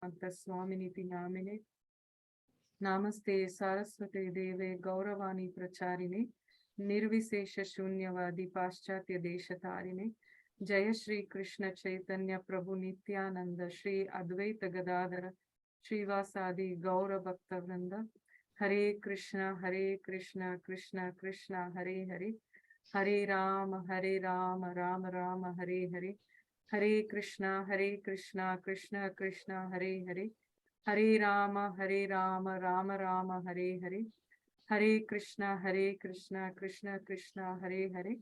स्वामिनीति नामिने नमस्ते सारस्वते देवे गौरवाणी प्रचारिणे निर्विशेष शून्यवादी पाश्चात्य देशतारिणे जय श्री कृष्ण चैतन्य प्रभु नित्यानंद श्री अद्वैत गदाधर श्रीवासादि गौर भक्त वृंद हरे कृष्ण कृष्ण कृष्ण हरे हरे हरे राम राम राम हरे हरे हरे कृष्णा कृष्ण कृष्ण हरे हरे हरे राम राम राम हरे हरे हरे कृष्णा कृष्ण कृष्ण हरे हरे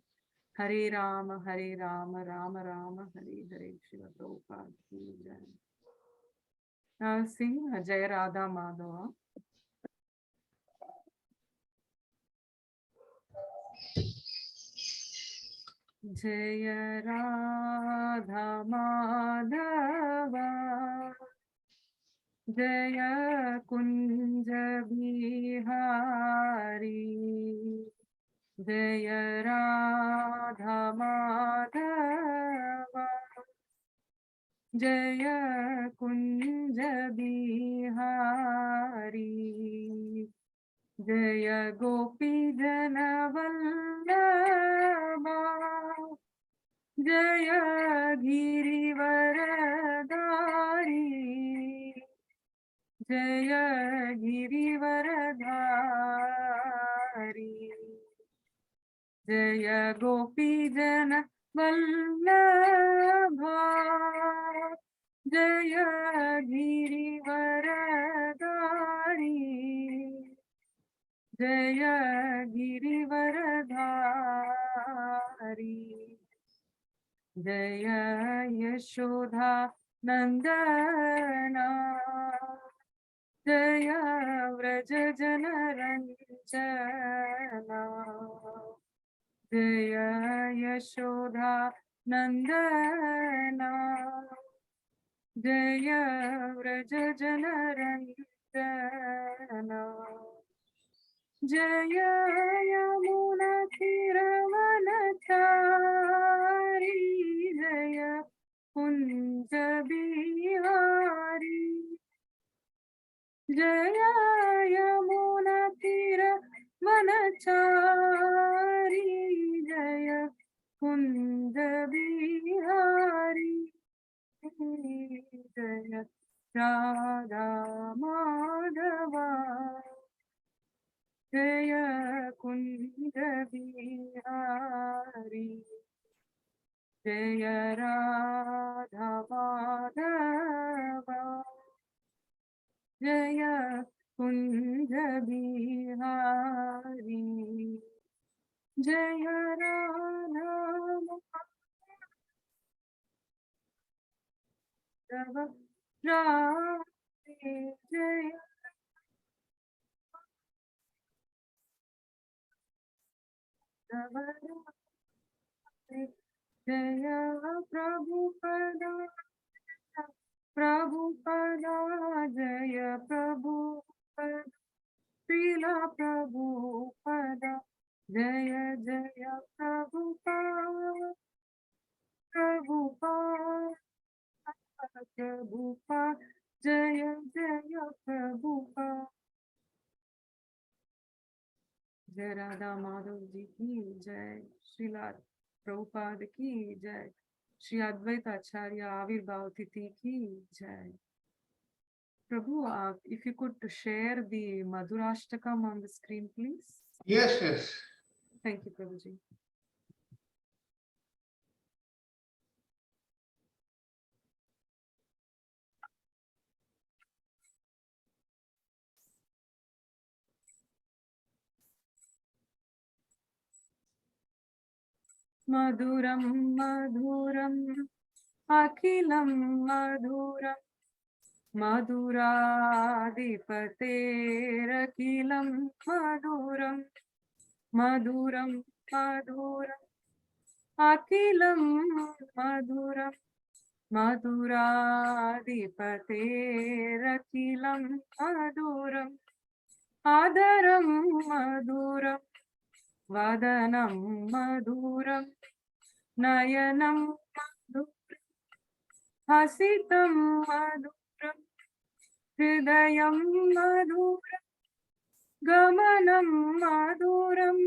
हरे राम राम राम हरे हरे। शिव प्रभुपाद की जय। सिंह जय राधा माधव। जय राधा माधव जय कुंज बिहारी जय राधा माधव जय कुंज बिहारी जय गोपी जन वल्लभा जय गिरिवरधारी जय गिरिवरधारी जय गोपी जन वल्लभा जय गिरिवरधारी जय गिरिवरधारी जय यशोदा नंदना जय व्रज जन रंजना जय यशोदा नंदना जय व्रज जन रंजना जय यमुना तीरवनचारी जय कुंज बिहारी जय यमुना तीरवनचारी जय कुंज बिहारी जय राधा माधवा जय कुंज बिहारी जय राधा माधवा जय कुंज बिहारी जय राधा माधव राधे जय जय प्रभुपदा प्रभुपदा जय प्रभुपदा श्रीला प्रभुपदा जय जय प्रभुपदा प्रभुपदा प्रभुपदा जय जय प्रभुपदा। जय राधा माधव जी की जय। श्रीला प्रभुपाद की जय। श्री अद्वैत आचार्य आविर्भाव तिथि की जय। Prabhu, if you could share the Madhurashtakam on the screen, please. Yes, yes. Thank you, Prabhuji. Madhuram madhuram akhilam madhuram madhuradipaterakhilam madhuram madhuram madhuram akhilam madhuram madhuradipaterakhilam madhuram आदरं मधुरं वदनं मधुरं नयनं मधुरं हसितं मधुरं हृदयं मधुरं गमनं मधुरं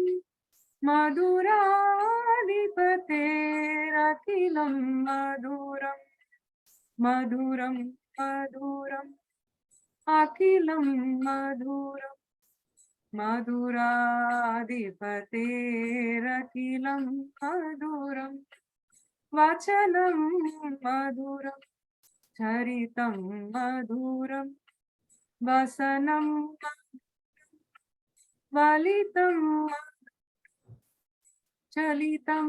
मधुराधिपतेरखिलं मधुरं मधुरं मधुरम् अखिलं मधुरं मधुराधिपतेरखिलं मधुरं वचनं मधुरं चरितं मधुरं वसनं वलितं चलितं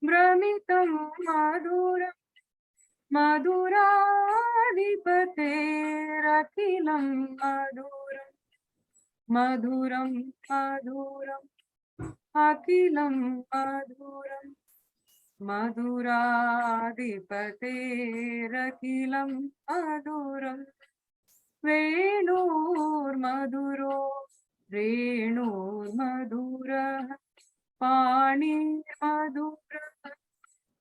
भ्रमितं मधुरं मधुराधिपतेरखिलं मधुरं मधुरं मधुरम् अखिलं मधुरं मधुराधिपतेरखिलं मधुरं वेणुर्मधुरो रेणुर्मधुरः पाणिर्मधुरः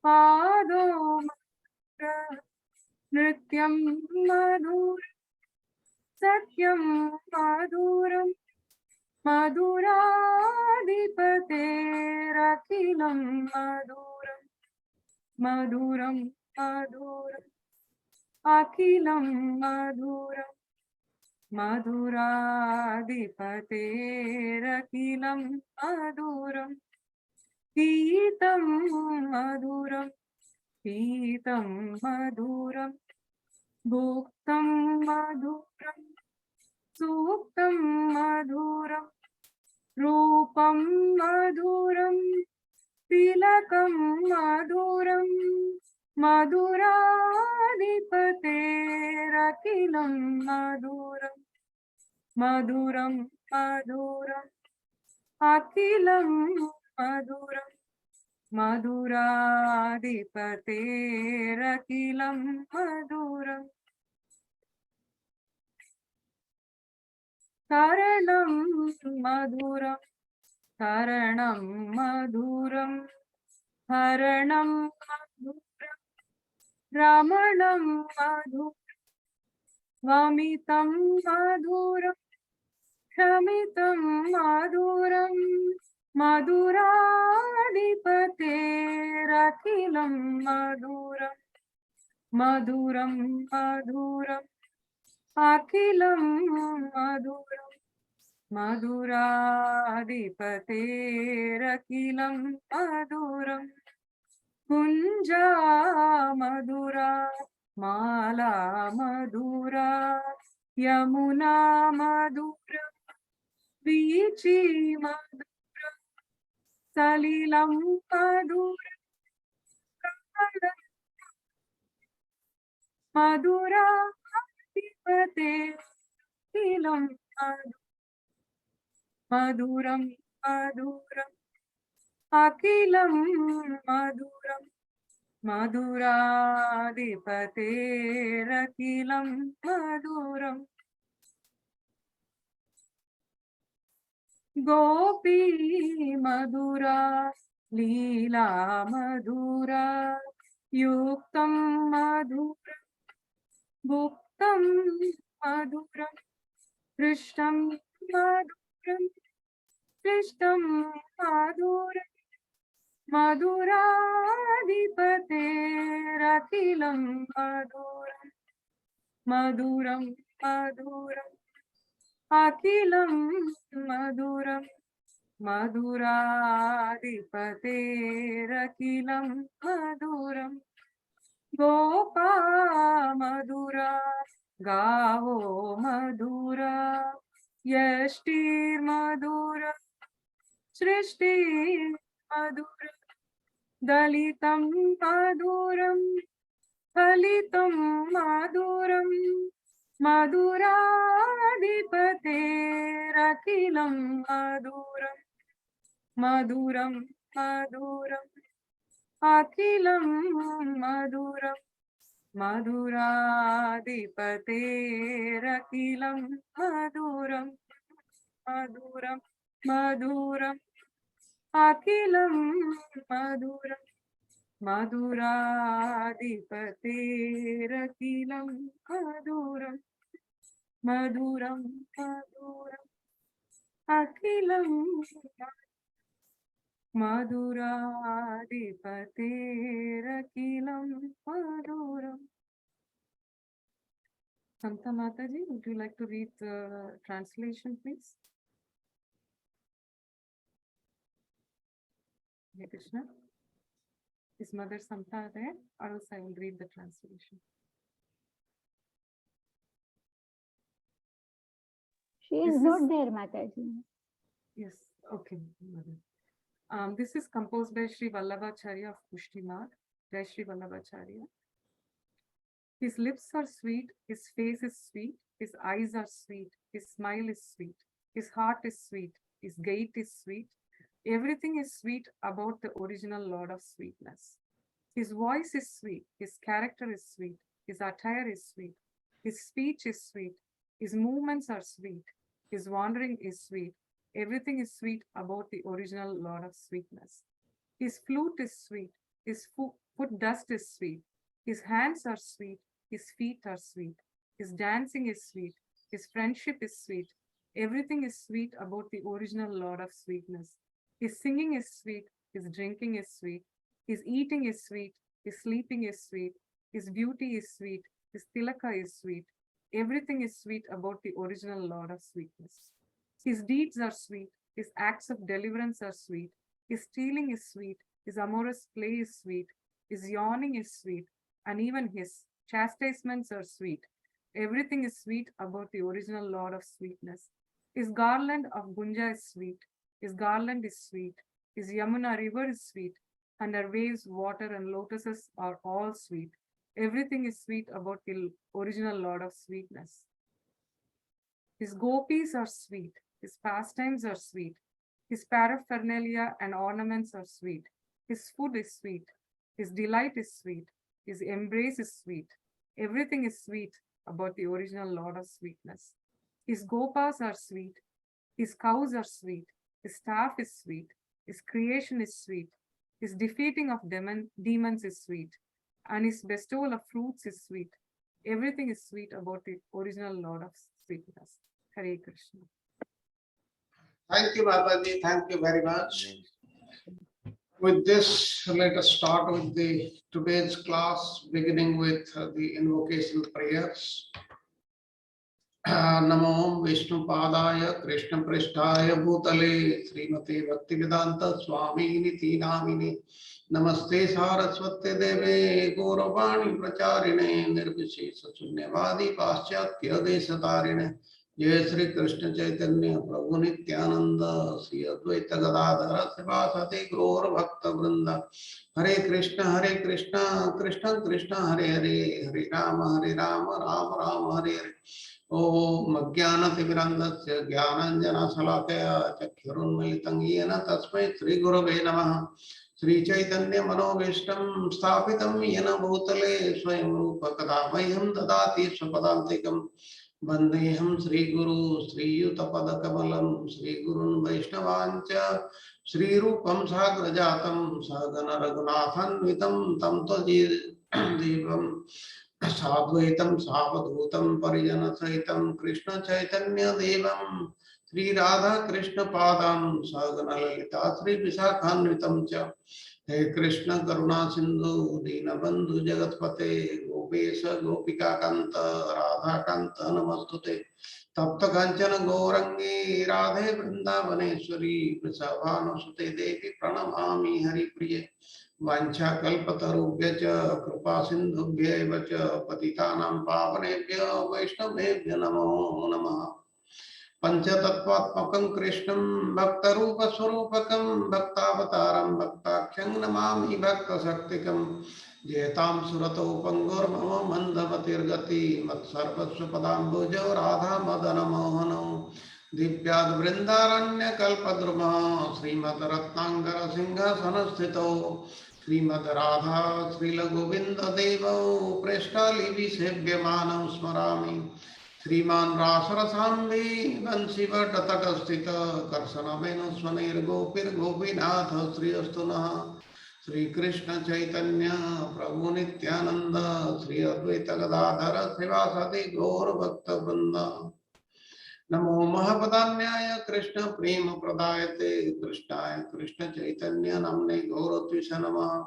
पादो मधुरः नृत्यं मधुरं सत्यं मधुरं मधुराधिपतेरखिलं मधुरं मधुरं मधुरम् अखिलं मधुरं मधुराधिपतेरखिलं मधुरं गीतं मधुरं पीतं मधुरं भुक्तं मधुरं सूक्तं मधुरं रूपं मधुरं तिलकं मधुरं मधुराधिपतेरखिलं मधुरं मधुरं मधुरम् अखिलं मधुरं मधुराधिपतेरखिलं मधुरम् करणं मधुरं करणं मधुरं हरणं मधुरं रमणं मधुरं वमितं मधुरं शमितं मधुरं मधुराधिपतेरखिलं मधुरं मधुरं मधुरम् अखिलं मधुरं मधुराधिपतेरखिलं मधुरं कुञ्जा मधुरा माला मधुरा यमुना मधुरा वीची मधुरा सलिलं मधुरा कमलं मधुराधिपतेरखिलं मधुरं मधुरम् अखिलं मधुरं मधुराधिपतेरखिलं मधुरम् गोपी मधुरा लीला मधुरा युक्तं मधुरं भुक्तं मधुरं कृष्णं मधुरं कृष्णं मधुरं मधुराधिपतेरखिलं मधुरं मधुरं मधुरम् अखिलं मधुरं मधुराधिपतेरखिलं मधुरं गोपा मधुरा गावो मधुरा यष्टिर्मधुरा सृष्टिर्मधुरा दलितं मधुरं फलितं मधुरं मधुराधिपतेरखिलं मधुरं मधुरं मधुरम् अखिलं मधुरं मधुराधिपतेरखिलं मधुरं मधुरं मधुरम् अखिलं मधुरं मधुराधिपतेरखिलं मधुरं मधुरं मधुरम् अखिलं मधुराधिपतेरखिलं मधुरम्. Santa Mataji, would you like to read the translation, please? Hare Krishna. Is Mother Santa there? Or else I will read the translation. She is not there, Mataji. Yes, okay, Mother. This is composed by Sri Vallabhacharya of Pushti Marg. Jai Sri Vallabhacharya. His lips are sweet, his face is sweet, his eyes are sweet, his smile is sweet, his heart is sweet, his gait is sweet. Everything is sweet about the original Lord of sweetness. His voice is sweet, his character is sweet, his attire is sweet, his speech is sweet, his movements are sweet, his wandering is sweet. Everything is sweet about the original Lord of sweetness. His flute is sweet, his foot dust is sweet, his hands are sweet, his feet are sweet, his dancing is sweet, his friendship is sweet. Everything is sweet about the original Lord of sweetness. His singing is sweet, his drinking is sweet, his eating is sweet, his sleeping is sweet, his beauty is sweet, his tilaka is sweet. Everything is sweet about the original Lord of sweetness. His deeds are sweet, his acts of deliverance are sweet, his stealing is sweet, his amorous play is sweet, his yawning is sweet, and even his chastisements are sweet. Everything is sweet about the original Lord of sweetness. His garland of Gunja is sweet, his garland is sweet, his Yamuna river is sweet, and her waves, water, and lotuses are all sweet. Everything is sweet about the original Lord of sweetness. His gopis are sweet, his pastimes are sweet, his paraphernalia and ornaments are sweet, his food is sweet, his delight is sweet, his embrace is sweet. Everything is sweet about the original Lord of sweetness. His gopas are sweet, his cows are sweet, his staff is sweet, his creation is sweet, his defeating of demons is sweet, and his bestowal of fruits is sweet. Everything is sweet about the original Lord of sweetness. Hare Krishna. Thank you, Mataji. Thank you very much. With this, let us start with the today's class, beginning with the invocational prayers. Namo Vishnu Padaya Krishna Prishtaya Bhutale Srimate Bhaktivedanta Swami Niti Namini Namaste Saraswate Deve Gauravani Pracharine Nirvishesha Sunyavadi Paschatya Desatarine Jai Sri Krishna Chaitanya Prabhu Nityananda Sri Advaita Gadadhara Sivasati Gaur Bhakta Vrinda Hare Krishna Krishna Krishna Hare Hare Hare Rama Rama Rama Hare Hare ओम अज्ञानतिमिरन्धस्य ज्ञानाञ्जनशलाकया चक्षुरुन्मीलितं येन तस्मै श्रीगुरवे नमः श्रीचैतन्यमनोभीष्टं स्थापितं येन भूतले स्वयं रूप कदा मह्यं ददाति स्वपदान्तिकं वन्देऽहं श्रीगुरु श्रीयुतपदकमलं श्रीगुरुन् वैष्णवाञ्च श्रीरूपं साग्रजातं सहगण रघुनाथान्वितं तं त्वजीवं साद्वैतं सावधूतं परिजन सहितं कृष्ण चैतन्य देवं श्री राधा कृष्ण पादां सहगण ललिता श्री विशाखान्वितं च हे कृष्ण करुणा सिंधु दीनबंधु जगतपते गोपेश गोपिका कांत राधा कांत नमस्तुते तप्त कांचन गौरंगी राधे वृंदावनेश्वरी वृषभानुसुते देवी प्रणमामि हरिप्रिये वाञ्छाकल्पतरुभ्यश्च कृपा सिन्धुभ्यैव च पतितानां पावनेभ्यो वैष्णवेभ्यो नमो नमः पंचतत्त्वात्मकं कृष्णं भक्तरूपस्वरूपकं भक्तावतारं भक्ताख्यं नमामि भक्तशक्तिकं जयतां सुरतो पंगुर्मम मन्दमतिर्गति मत्सर्वस्वपदाम्बुजो राधा मदनमोहनो दिव्याद् वृन्दारण्यकल्पद्रुमः श्रीमद्रत्नाकर सिंहासनस्थितो श्रीमद् राधा श्रीलगोविन्ददेवौ प्रेष्ठालिभिसेव्यमानं स्मरामि श्रीमान् रासरसाम्बी वंशीवटतटस्थित कर्षणवेणुस्वनैर्गोपीर्गोपीनाथ श्रियस्तु नः Sri Krishna Chaitanya Prabhu Nityananda Sri Advaita Gadadhara Srivasadi Gaur Bhakta Vrinda Namo Mahapadanyaya Krishna Prema Pradayate Krishnaya Krishna Chaitanya Namne Gauratvisha Namah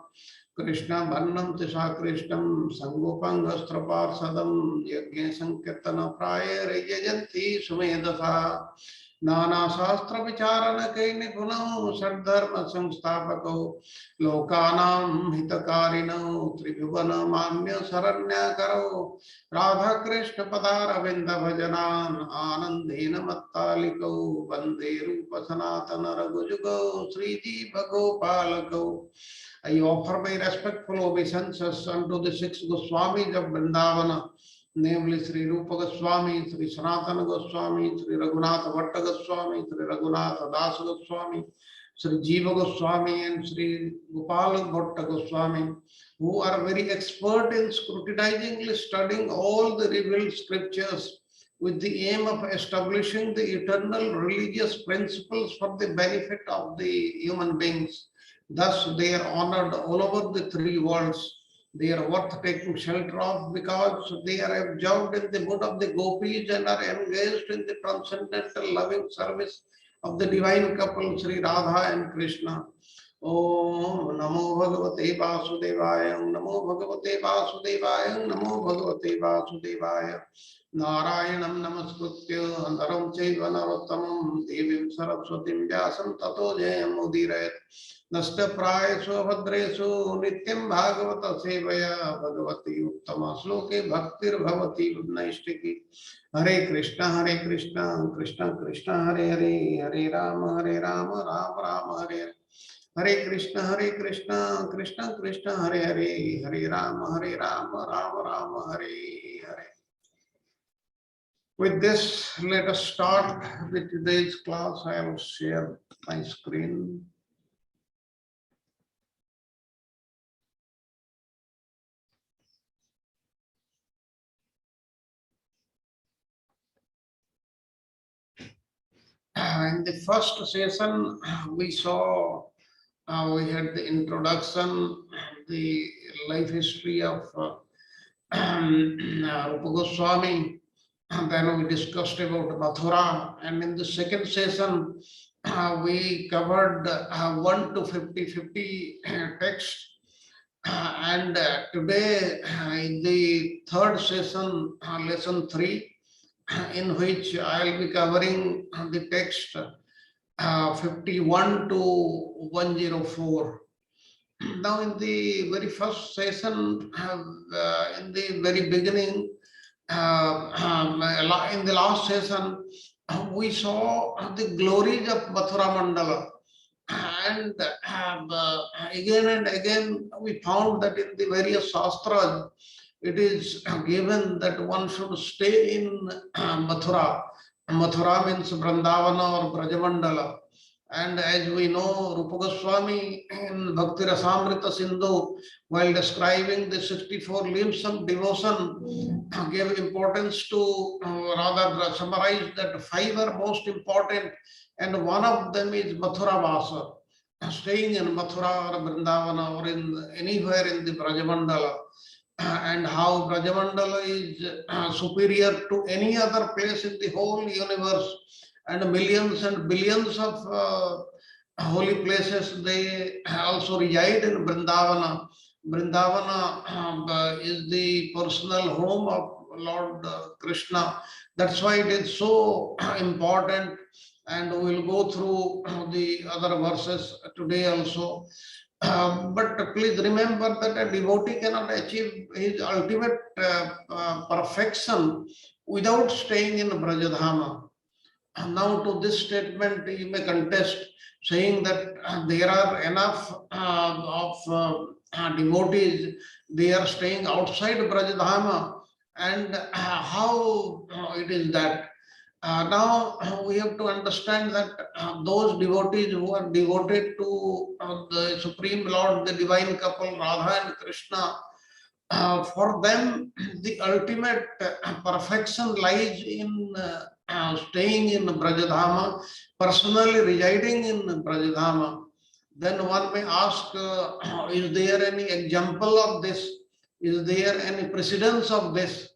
Krishna Bannam Tisha Krishnam Sangopangastra Parsadam Yajna Sankirtana Praye Rejayanti Sumedasa Nana Shastra Vicharana Kaini Gunam Sadharma Samstapako Lokanam Hitakarino Tribhuvana Mamya Saranya Karo Radha Krishna Padara Vinda Bhajanan Anandena Mattaliko Vande Rupa Sanatana Raghujugo Sriji Bhagopalako. I offer my respectful obeisances unto the six Goswamis of Vrindavana, namely Sri Rupa Goswami, Sri Sanatana Goswami, Sri Raghunatha Bhatta Goswami, Sri Raghunatha Das Goswami, Sri Jiva Goswami and Sri Gopal Bhatta Goswami, who are very expert in scrutinizingly studying all the revealed scriptures with the aim of establishing the eternal religious principles for the benefit of the human beings. Thus, they are honored all over the three worlds. They are worth taking shelter of because they are absorbed in the mood of the gopis and are engaged in the transcendental loving service of the divine couple Sri Radha and Krishna. Om Namo Bhagavate Vasudevaya, Namo Bhagavate Vasudevaya, Namo Bhagavate Vasudevaya. Narayanam Namaskutya, Antaram Chaiva Narottamam, Devim Saraswatim Vyasam Tato Jayam Udirayat. Nasta Praya Svabhadresu, Nityam Bhagavata Sevaya, Bhagavati Uttama Sloke, Bhaktir Bhavati Vidnaishtiki. Hare Krishna, Krishna Krishna, Hare Hare, Hare Rama, Rama Rama, Hare Hare. Hare Krishna, Krishna Krishna, Hare Hare, Hare Rama, Rama Rama, Hare Hare. With this, let us start with today's class. I will share my screen. In the first session, we saw, we had the introduction, the life history of Rupa Goswami, and then we discussed about Mathura, and in the second session, we covered 1 to 50 texts, and today in the third session, lesson 3, in which I will be covering the text 51 to 104. Now, in the very first session, in the very beginning, in the last session, we saw the glories of Mathura Mandala. And again and again, we found that in the various Shastras, it is given that one should stay in Mathura. Mathura means Vrindavana or Brajamandala. And as we know, Rupa Goswami in Bhakti Rasamrita Sindhu, while describing the 64 limbs of devotion, gave importance to, rather summarize that 5 are most important, and one of them is Mathura Vasa, staying in Mathura or Vrindavana or in anywhere in the Brajamandala. And how Brajamandala is superior to any other place in the whole universe, and millions and billions of holy places, they also reside in Vrindavana. Vrindavana is the personal home of Lord Krishna. That's why it is so important, and we will go through the other verses today also. But please remember that a devotee cannot achieve his ultimate perfection without staying in Brajadhama. Now, to this statement, you may contest, saying that there are enough of devotees, they are staying outside Brajadhama, and how it is that. Now we have to understand that those devotees who are devoted to the Supreme Lord, the divine couple Radha and Krishna, for them the ultimate perfection lies in staying in Brajadhama, personally residing in Brajadhama. then one may ask, is there any example of this? Is there any precedence of this?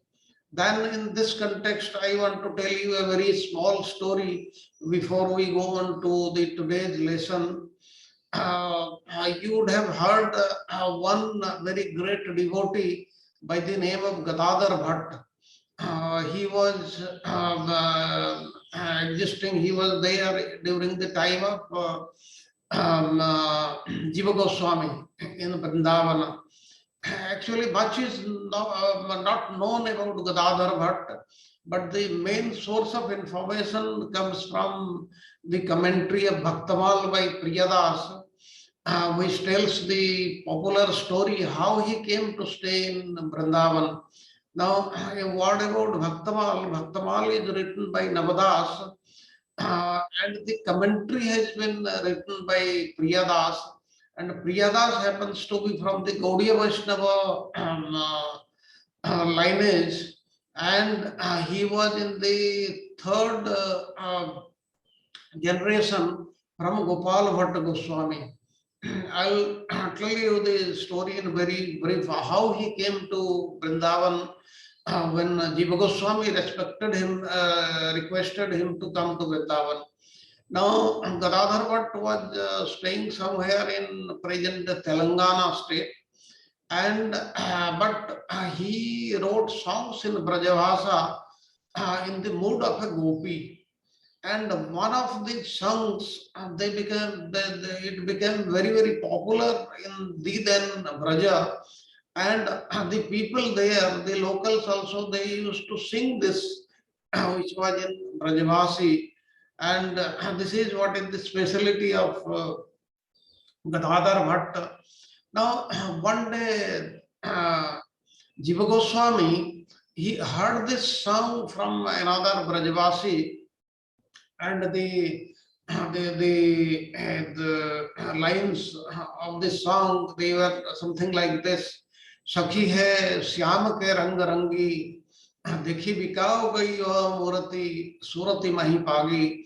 Then in this context, I want to tell you a very small story before we go on to the today's lesson. You would have heard one very great devotee by the name of Gadadhar Bhatt. He was existing, he was there during the time of Jiva Goswami in Vrindavana. Actually, much is not known about Gadadhar Bhatt, but the main source of information comes from the commentary of Bhaktamal by Priyadas, which tells the popular story how he came to stay in Vrindavan. Now, a word about Bhaktamal. Bhaktamal is written by Navadas, and the commentary has been written by Priyadas. And Priyadas happens to be from the Gaudiya Vaishnava lineage, and he was in the third generation from Gopal Bhatta Goswami. I'll tell you the story in very brief how he came to Vrindavan when Jiva Goswami requested him to come to Vrindavan. Now, Gadadhar Bhatt was staying somewhere in present Telangana state, and but he wrote songs in Brajavasa in the mood of a gopi. And one of the songs, it became very popular in the then Braja, and the people there, the locals also, they used to sing this, which was in Brajavasi, and this is what is the speciality of Gadadhar Bhatt. Now, one day, Jiva Goswami, he heard this song from another Brajavasi, and the lines of this song, they were something like this: Sakhi hai syam ke rang rangi, dekhi bikao gayi o murati, surati mahi pagi.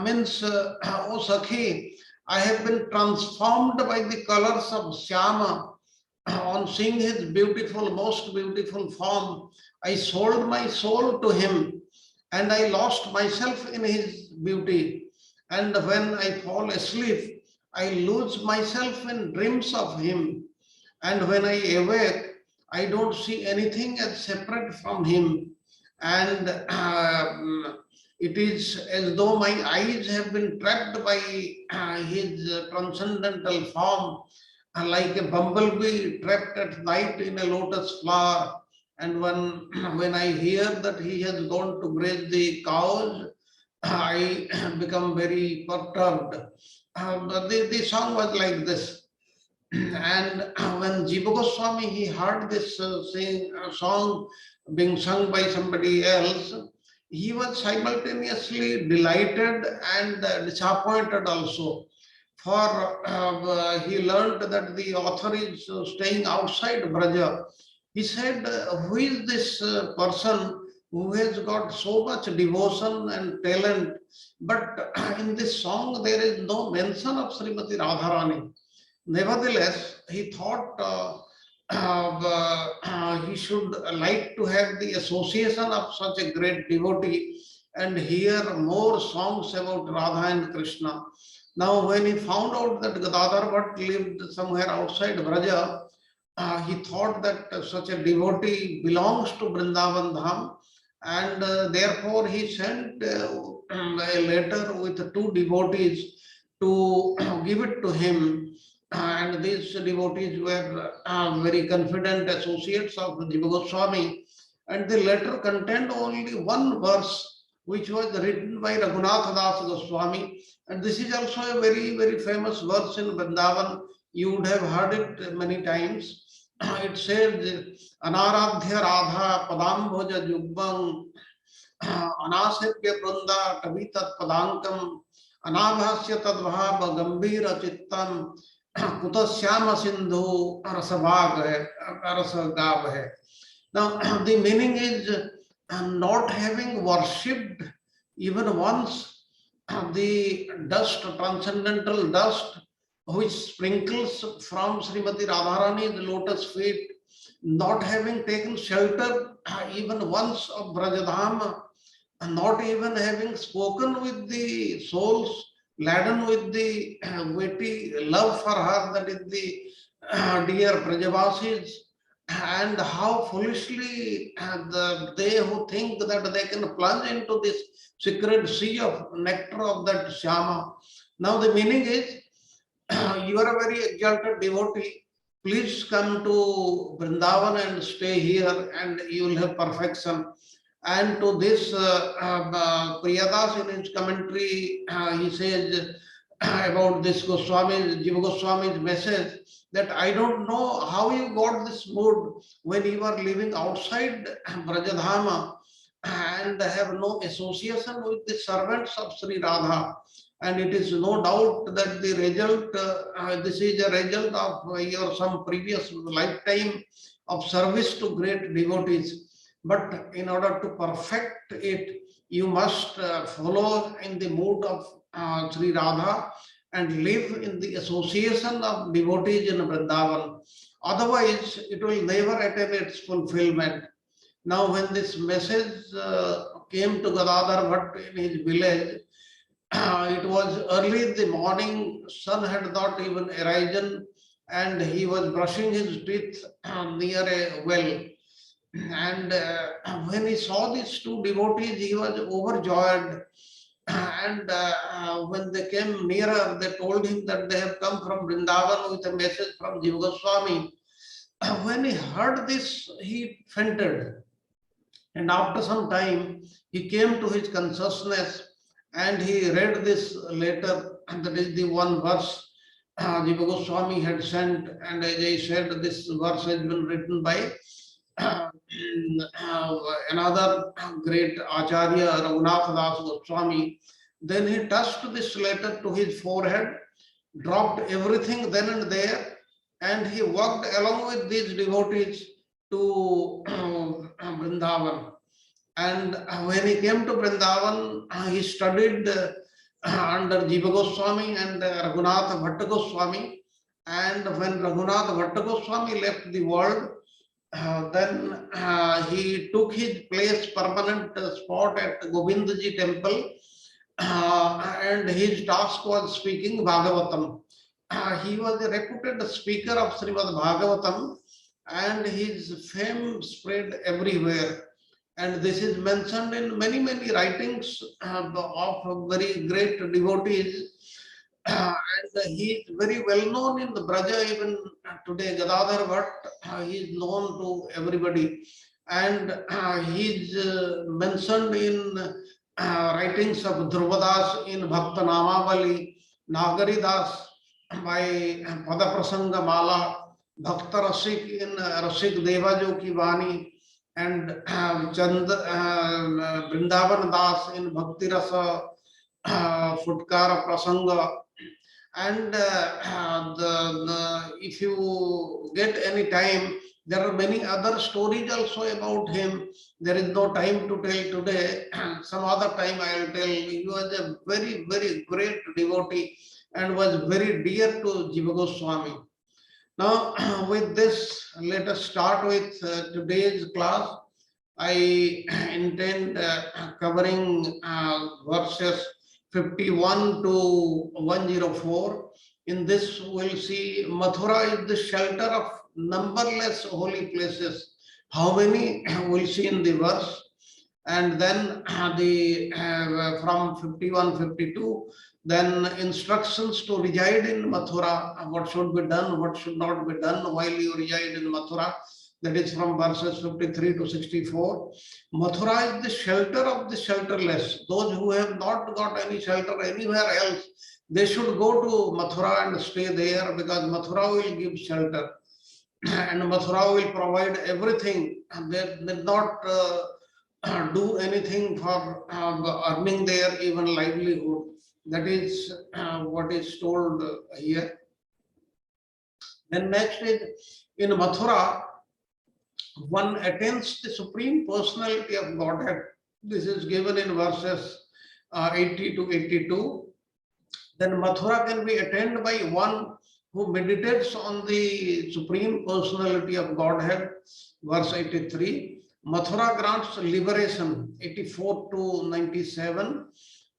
Means, oh Sakhi, I have been transformed by the colors of Syama. On seeing his beautiful, most beautiful form, I sold my soul to him, and I lost myself in his beauty. And when I fall asleep, I lose myself in dreams of him. And when I awake, I don't see anything as separate from him. And it is as though my eyes have been trapped by his transcendental form, like a bumblebee trapped at night in a lotus flower. And when I hear that he has gone to graze the cows, I become very perturbed. But the song was like this. And when Jiva Goswami, he heard this song being sung by somebody else, he was simultaneously delighted and disappointed also. For he learned that the author is staying outside Braja. He said, who is this person who has got so much devotion and talent, but in this song there is no mention of Srimati Radharani. Nevertheless, he thought he should like to have the association of such a great devotee and hear more songs about Radha and Krishna. Now, when he found out that Gadadhar Bhatt lived somewhere outside Braja, he thought that such a devotee belongs to Vrindavan Dham, and therefore he sent a letter with two devotees to give it to him. And these devotees were very confident associates of Jiva Goswami, and the letter contained only one verse, which was written by Raghunath Das Goswami. And this is also a very famous verse in Vrindavan. You would have heard it many times. It says, Anaradhya Radha Padambhoja Jugbam Anasepya Brunda Kavitat Padankam Anabhasya Tadbhava Gambhira Chittam Kutasyama Sindhu Rasagav hai. Now, the meaning is not having worshipped even once the dust, transcendental dust, which sprinkles from Srimati Radharani's lotus feet, not having taken shelter even once of Brajadham, and not even having spoken with the souls laden with the weighty love for her, that is the dear Brajavasis, and how foolishly they who think that they can plunge into this secret sea of nectar of that Shama. Now the meaning is, you are a very exalted devotee. Please come to Vrindavan and stay here, and you will have perfection. And to this, Priyadas in his commentary, he says about this Goswami, Jiva Goswami's message, that I don't know how you got this mood when you are living outside Brajadhama and have no association with the servants of Sri Radha. And it is no doubt that the result, this is a result of your some previous lifetime of service to great devotees. But in order to perfect it, you must follow in the mood of Sri Radha and live in the association of devotees in Vrindavan. Otherwise, it will never attain its fulfillment. Now, when this message came to Gadadhar Bhatt in his village, it was early in the morning, sun had not even arisen, and he was brushing his teeth near a well. And when he saw these two devotees, he was overjoyed. And when they came nearer, they told him that they have come from Vrindavan with a message from Jiva Goswami. When he heard this, he fainted. And after some time, he came to his consciousness and he read this letter, and that is the one verse Jiva Goswami had sent. And as I said, this verse has been written by another great Acharya, Raghunath Das Goswami. Then he touched this letter to his forehead, dropped everything then and there, and he walked along with these devotees to Vrindavan. And when he came to Vrindavan, he studied under Jiva Goswami and Raghunath Bhatta Goswami. And when Raghunath Bhatta Goswami left the world, then he took his place, permanent spot at Govindji temple, and his task was speaking Bhagavatam. He was a reputed speaker of Srimad Bhagavatam, and his fame spread everywhere. And this is mentioned in many, many writings of very great devotees. And he is very well known in the Braja even today. Gadadhar Bhatt, he is known to everybody. And he is mentioned in writings of Dhruvadas in Bhakta Namavali, Nagaridas by Pada Prasanga Mala, Bhakta Rasik in Rasik Devajo Ki Vani, and Vrindavan Das in Bhakti Rasa Futkara Prasanga. And if you get any time, there are many other stories also about him. There is no time to tell today. Some other time I will tell. He was a very, very great devotee and was very dear to Jiva Goswami. Now, with this, let us start with today's class. I intend covering verses 51 to 104. In this, we'll see Mathura is the shelter of numberless holy places. How many we'll see in the verse. And then from 51, 52, then instructions to reside in Mathura, what should be done, what should not be done while you reside in Mathura. That is from verses 53 to 64. Mathura is the shelter of the shelterless. Those who have not got any shelter anywhere else, they should go to Mathura and stay there, because Mathura will give shelter. And Mathura will provide everything. And they did not do anything for earning their even livelihood. That is what is told here. Then next is, in Mathura, one attains the supreme personality of Godhead. This is given in verses 80 to 82. then Mathura can be attained by one who meditates on the Supreme Personality of Godhead. Verse 83, Mathura grants liberation, 84 to 97.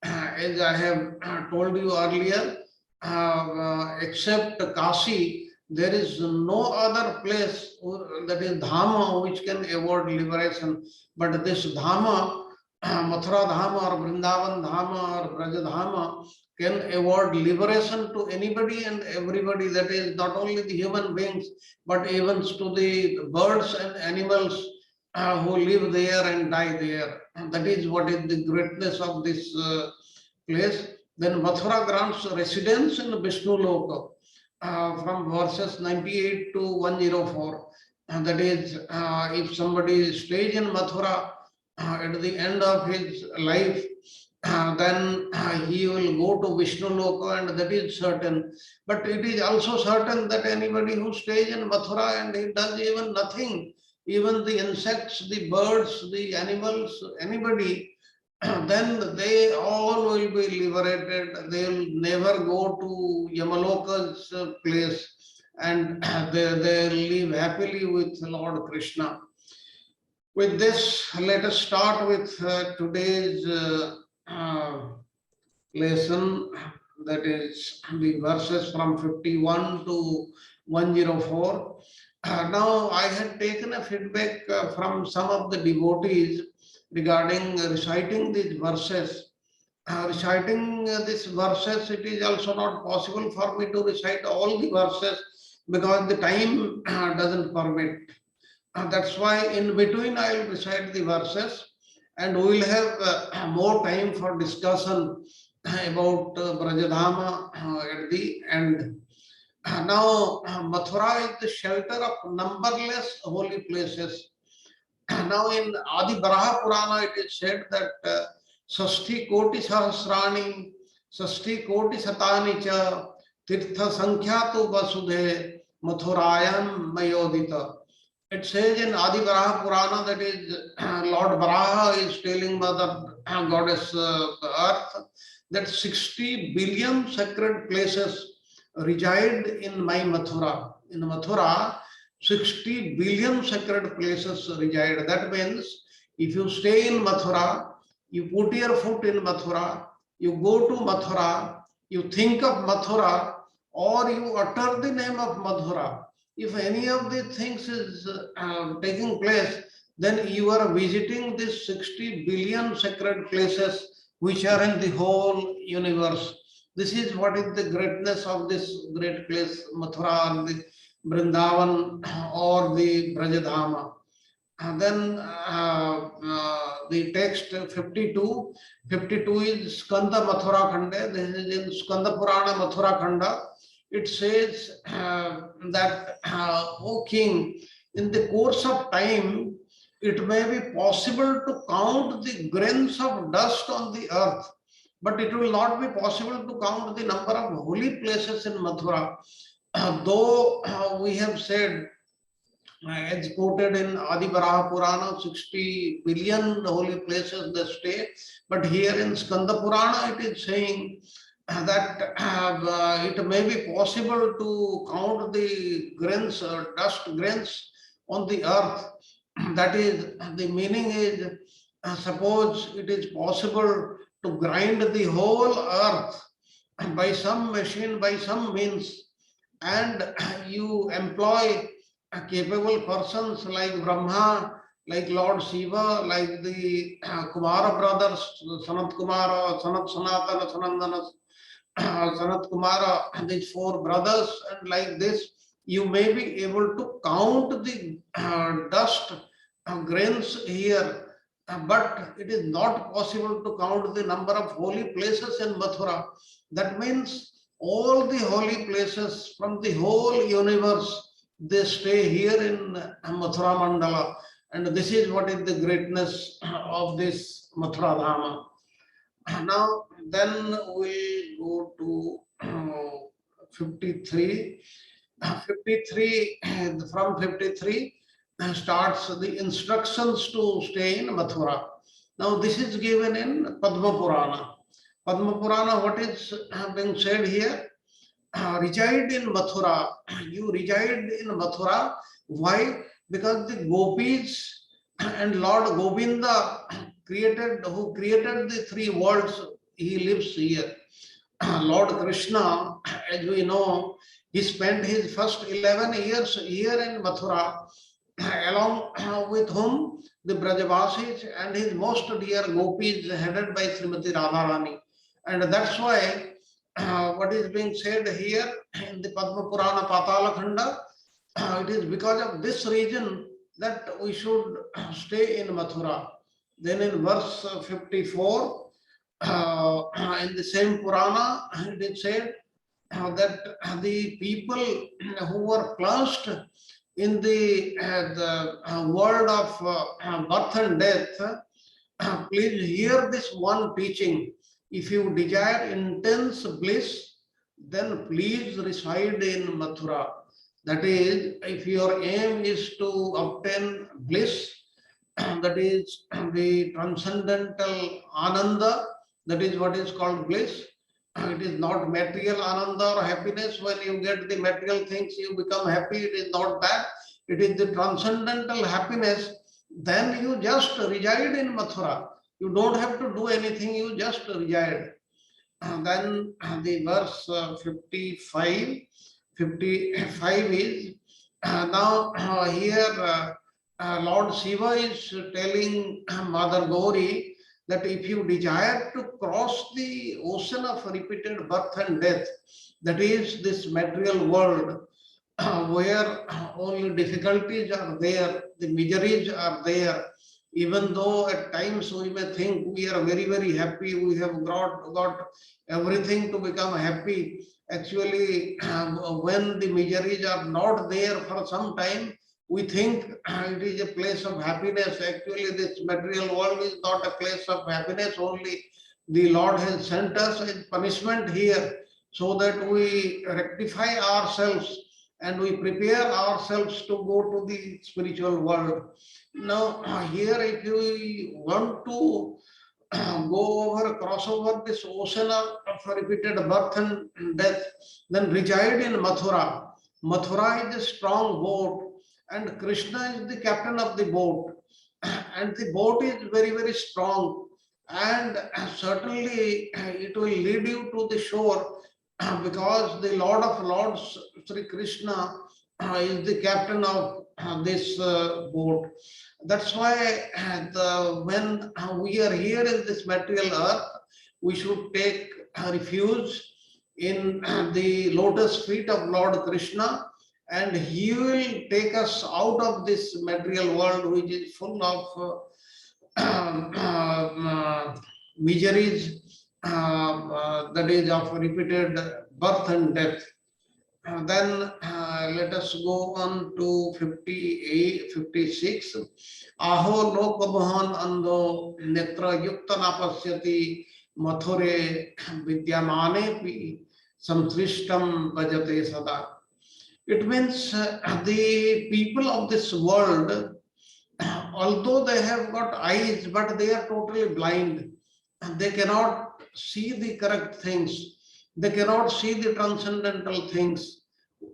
As I have told you earlier, except Kashi, there is no other place that is Dhama which can award liberation. But this Dhama, Mathura Dhama or Vrindavan Dhama or Braja Dhama, can award liberation to anybody and everybody. That is not only the human beings, but even to the birds and animals who live there and die there. And that is what is the greatness of this place. Then Mathura grants residence in Vishnu Loka from verses 98 to 104. And that is, if somebody stays in Mathura at the end of his life, then he will go to Vishnu Loka, and that is certain. But it is also certain that anybody who stays in Mathura and he does even nothing, even the insects, the birds, the animals, anybody, then they all will be liberated. They will never go to Yamaloka's place, and they live happily with Lord Krishna. With this, let us start with today's lesson, that is the verses from 51 to 104. Now, I had taken a feedback from some of the devotees regarding reciting these verses. Reciting these verses, it is also not possible for me to recite all the verses because the time doesn't permit. That's why in between I will recite the verses, and we will have more time for discussion about Brajadhama at the end. Now, Mathura is the shelter of numberless holy places. Now, in Adi Baraha Purana, it is said that Sashti Koti Sahasrani, Sashti Koti Satani Cha, Tirtha Sankhya Vasudhe, Mathurayam Mayodita. It says in Adi Baraha Purana, that is, Lord Baraha is telling Mother Goddess Earth that 60 billion sacred places reside in my Mathura. In Mathura, 60 billion sacred places reside. That means if you stay in Mathura, you put your foot in Mathura, you go to Mathura, you think of Mathura, or you utter the name of Mathura. If any of these things is taking place, then you are visiting these 60 billion sacred places which are in the whole universe. This is what is the greatness of this great place, Mathura, or the Vrindavan, or the Brajadhama. And then the text 52 is Skanda Mathura Khanda. This is in Skanda Purana Mathura Khanda. It says that, O king, in the course of time, it may be possible to count the grains of dust on the earth, but it will not be possible to count the number of holy places in Mathura. Though we have said, as quoted in Adi Baraha Purana, 60 billion holy places they stay, but here in Skanda Purana it is saying that it may be possible to count the grains, dust grains on the earth. That is, the meaning is, suppose it is possible to grind the whole earth by some machine, by some means, and you employ capable persons like Brahma, like Lord Shiva, like the Kumara brothers, Sanat Kumara, Sanat Sanatana, Sanandana, Sanat Kumara, these four brothers, and like this, you may be able to count the dust grains here, but it is not possible to count the number of holy places in Mathura. That means all the holy places from the whole universe, they stay here in Mathura Mandala, and this is what is the greatness of this Mathura Dhama. Now, then we go to 53. 53, from 53 starts the instructions to stay in Mathura. Now, this is given in Padma Purana. Padma Purana, what is being said here? Reside in Mathura. You reside in Mathura. Why? Because the gopis and Lord Govinda who created the three worlds, he lives here. Lord Krishna, as we know, he spent his first 11 years here in Mathura, along with whom the Brajavasis and his most dear gopis headed by Srimati Radharani. And that's why what is being said here in the Padma Purana Patala Khanda, it is because of this reason that we should stay in Mathura. Then in verse 54, in the same Purana, it is said that the people who were plunged in the world of birth and death, please hear this one teaching. If you desire intense bliss, then please reside in Mathura. That is, if your aim is to obtain bliss, that is the transcendental ananda, that is what is called bliss. It is not material ananda or happiness. When you get the material things, you become happy. It is not that. It is the transcendental happiness. Then you just reside in Mathura. You don't have to do anything. You just reside. Then the verse 55 is now here Lord Shiva is telling Mother Gauri that if you desire to cross the ocean of repeated birth and death, that is this material world, where only difficulties are there, the miseries are there, even though at times we may think we are very, very happy, we have got everything to become happy. Actually, when the miseries are not there for some time, we think it is a place of happiness. Actually, this material world is not a place of happiness. Only the Lord has sent us as punishment here so that we rectify ourselves and we prepare ourselves to go to the spiritual world. Now, here, if you want to cross over this ocean of repeated birth and death, then reside in Mathura. Mathura is a strong boat, and Krishna is the captain of the boat. And the boat is very, very strong. And certainly it will lead you to the shore because the Lord of Lords, Sri Krishna, is the captain of this boat. That's why when we are here in this material earth, we should take refuge in the lotus feet of Lord Krishna, and he will take us out of this material world which is full of miseries, that is of repeated birth and death. Then let us go on to 58, 56. Aho lokamohan ando netra yukta napasyati mathure vidyamane pi samtrishtam bhajate sada. It means the people of this world, although they have got eyes, but they are totally blind. They cannot see the correct things. They cannot see the transcendental things.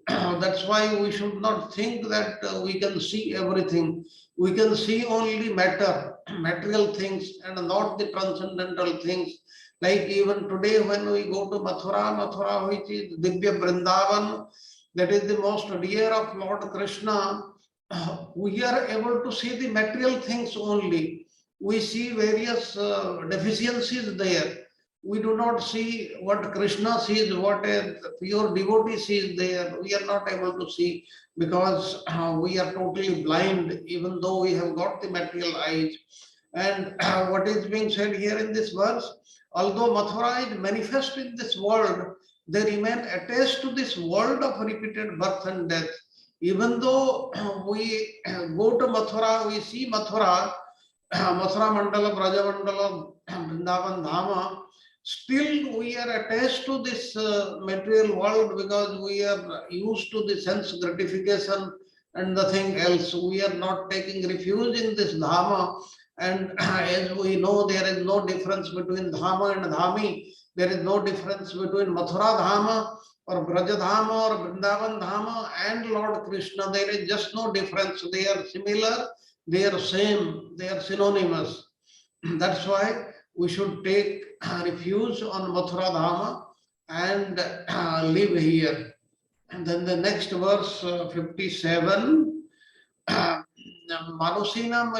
That's why we should not think that we can see everything. We can see only matter, material things, and not the transcendental things. Like even today, when we go to Mathura, which is Divya Vrindavan, that is the most dear of Lord Krishna, we are able to see the material things only. We see various deficiencies there. We do not see what Krishna sees, what a pure devotee sees there. We are not able to see because we are totally blind, even though we have got the material eyes. And what is being said here in this verse, although Mathura is manifest in this world, they remain attached to this world of repeated birth and death. Even though we go to Mathura, we see Mathura, Mathura Mandala, Braja Mandala, Vrindavan Dhama, still we are attached to this material world because we are used to the sense gratification and nothing else. We are not taking refuge in this Dhama. And as we know, there is no difference between Dhama and Dhami. There is no difference between Mathura Dhama or Braja Dhama or Vrindavan Dhama and Lord Krishna. There is just no difference. They are similar, they are same, they are synonymous. That's why we should take refuge on Mathura Dhama and live here. And then the next verse, 57. Manusinam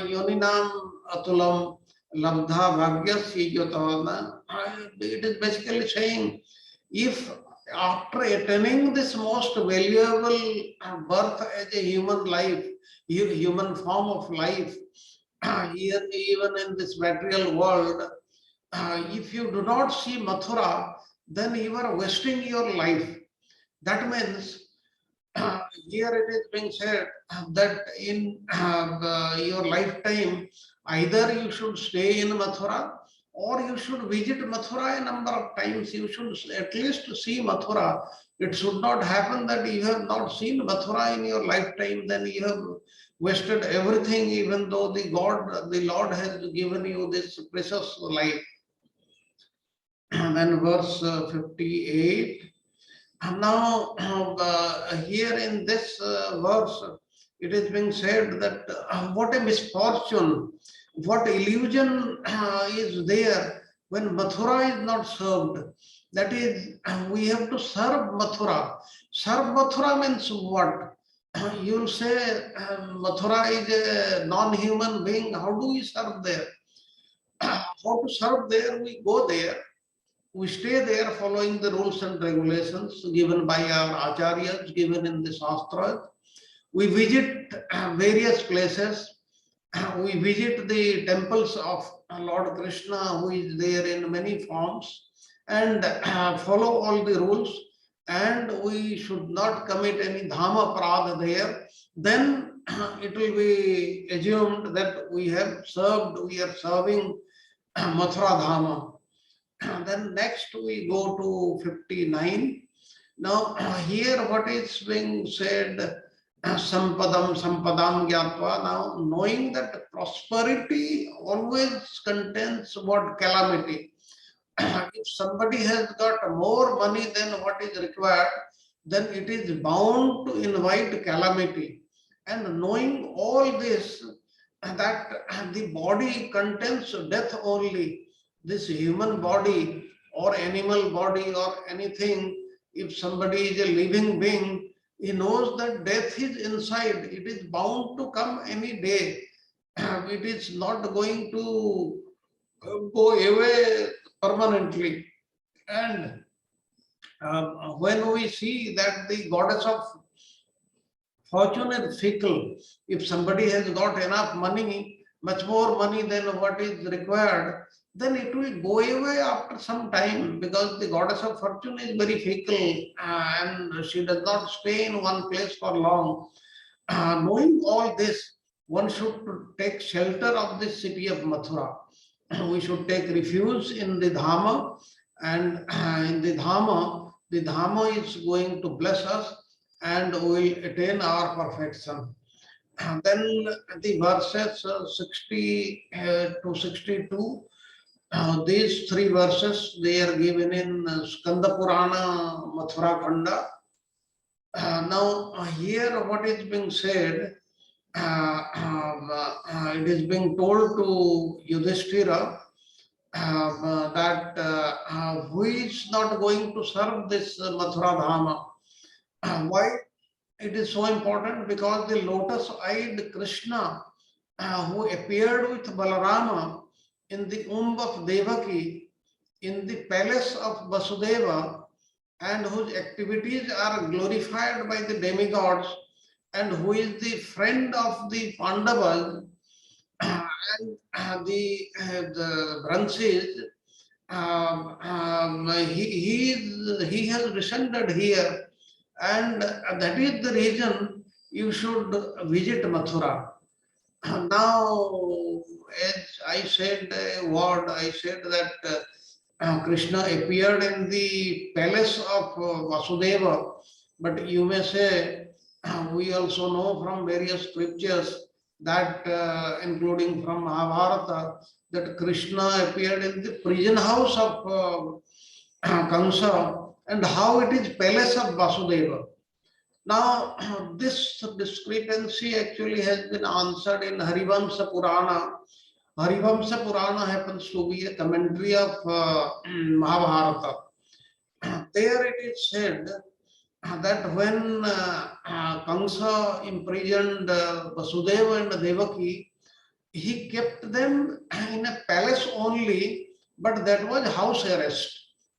yoninam atulam labdha bhagyasya yatavana. It is basically saying, if after attaining this most valuable birth as a human life, human form of life, here even in this material world, if you do not see Mathura, then you are wasting your life. That means here it is being said that in your lifetime, either you should stay in Mathura or you should visit Mathura a number of times. You should at least see Mathura. It should not happen that you have not seen Mathura in your lifetime, then you have wasted everything, even though the Lord has given you this precious life. And then verse 58. And now, here in this verse, it is being said that what a misfortune, what illusion is there when Mathura is not served. That is, we have to serve Mathura. Serve Mathura means what? You will say Mathura is a non-human being. How do we serve there? How to serve there? We go there. We stay there following the rules and regulations given by our acharyas, given in the Shastras. We visit various places. We visit the temples of Lord Krishna, who is there in many forms, and follow all the rules. And we should not commit any dhamma prad there. Then it will be assumed that we are serving Mathura Dhama. Then next we go to 59. Now here what is being said, sampadam gyatva. Now knowing that prosperity always contains what? Calamity. If somebody has got more money than what is required, then it is bound to invite calamity. And knowing all this, that the body contains death only, this human body or animal body or anything, if somebody is a living being, he knows that death is inside. It is bound to come any day. It is not going to go away permanently. And when we see that the goddess of fortune is fickle, if somebody has got enough money, much more money than what is required, then it will go away after some time, because the goddess of fortune is very fickle and she does not stay in one place for long. Knowing all this, one should take shelter of this city of Mathura. We should take refuge in the Dhama, and in the Dhama is going to bless us and we will attain our perfection. And then the verses 60 to 62, these three verses, they are given in Skanda Purana Mathura Khanda. Now here what is being said, it is being told to Yudhishthira that who is not going to serve this Mathura Dhama. Why it is so important? Because the lotus-eyed Krishna who appeared with Balarama in the womb of Devaki, in the palace of Vasudeva, and whose activities are glorified by the demigods, and who is the friend of the Pandavas and the Branches, he has descended here, and that is the reason you should visit Mathura. Now, as I said a word, I said that Krishna appeared in the palace of Vasudeva, but you may say, we also know from various scriptures that including from Mahabharata, that Krishna appeared in the prison house of Kamsa and how it is palace of Vasudeva. Now, this discrepancy actually has been answered in Harivamsa Purana. Harivamsa Purana happens to be a commentary of Mahabharata. There it is said that when Kamsa imprisoned Vasudeva and Devaki, he kept them in a palace only, but that was house arrest.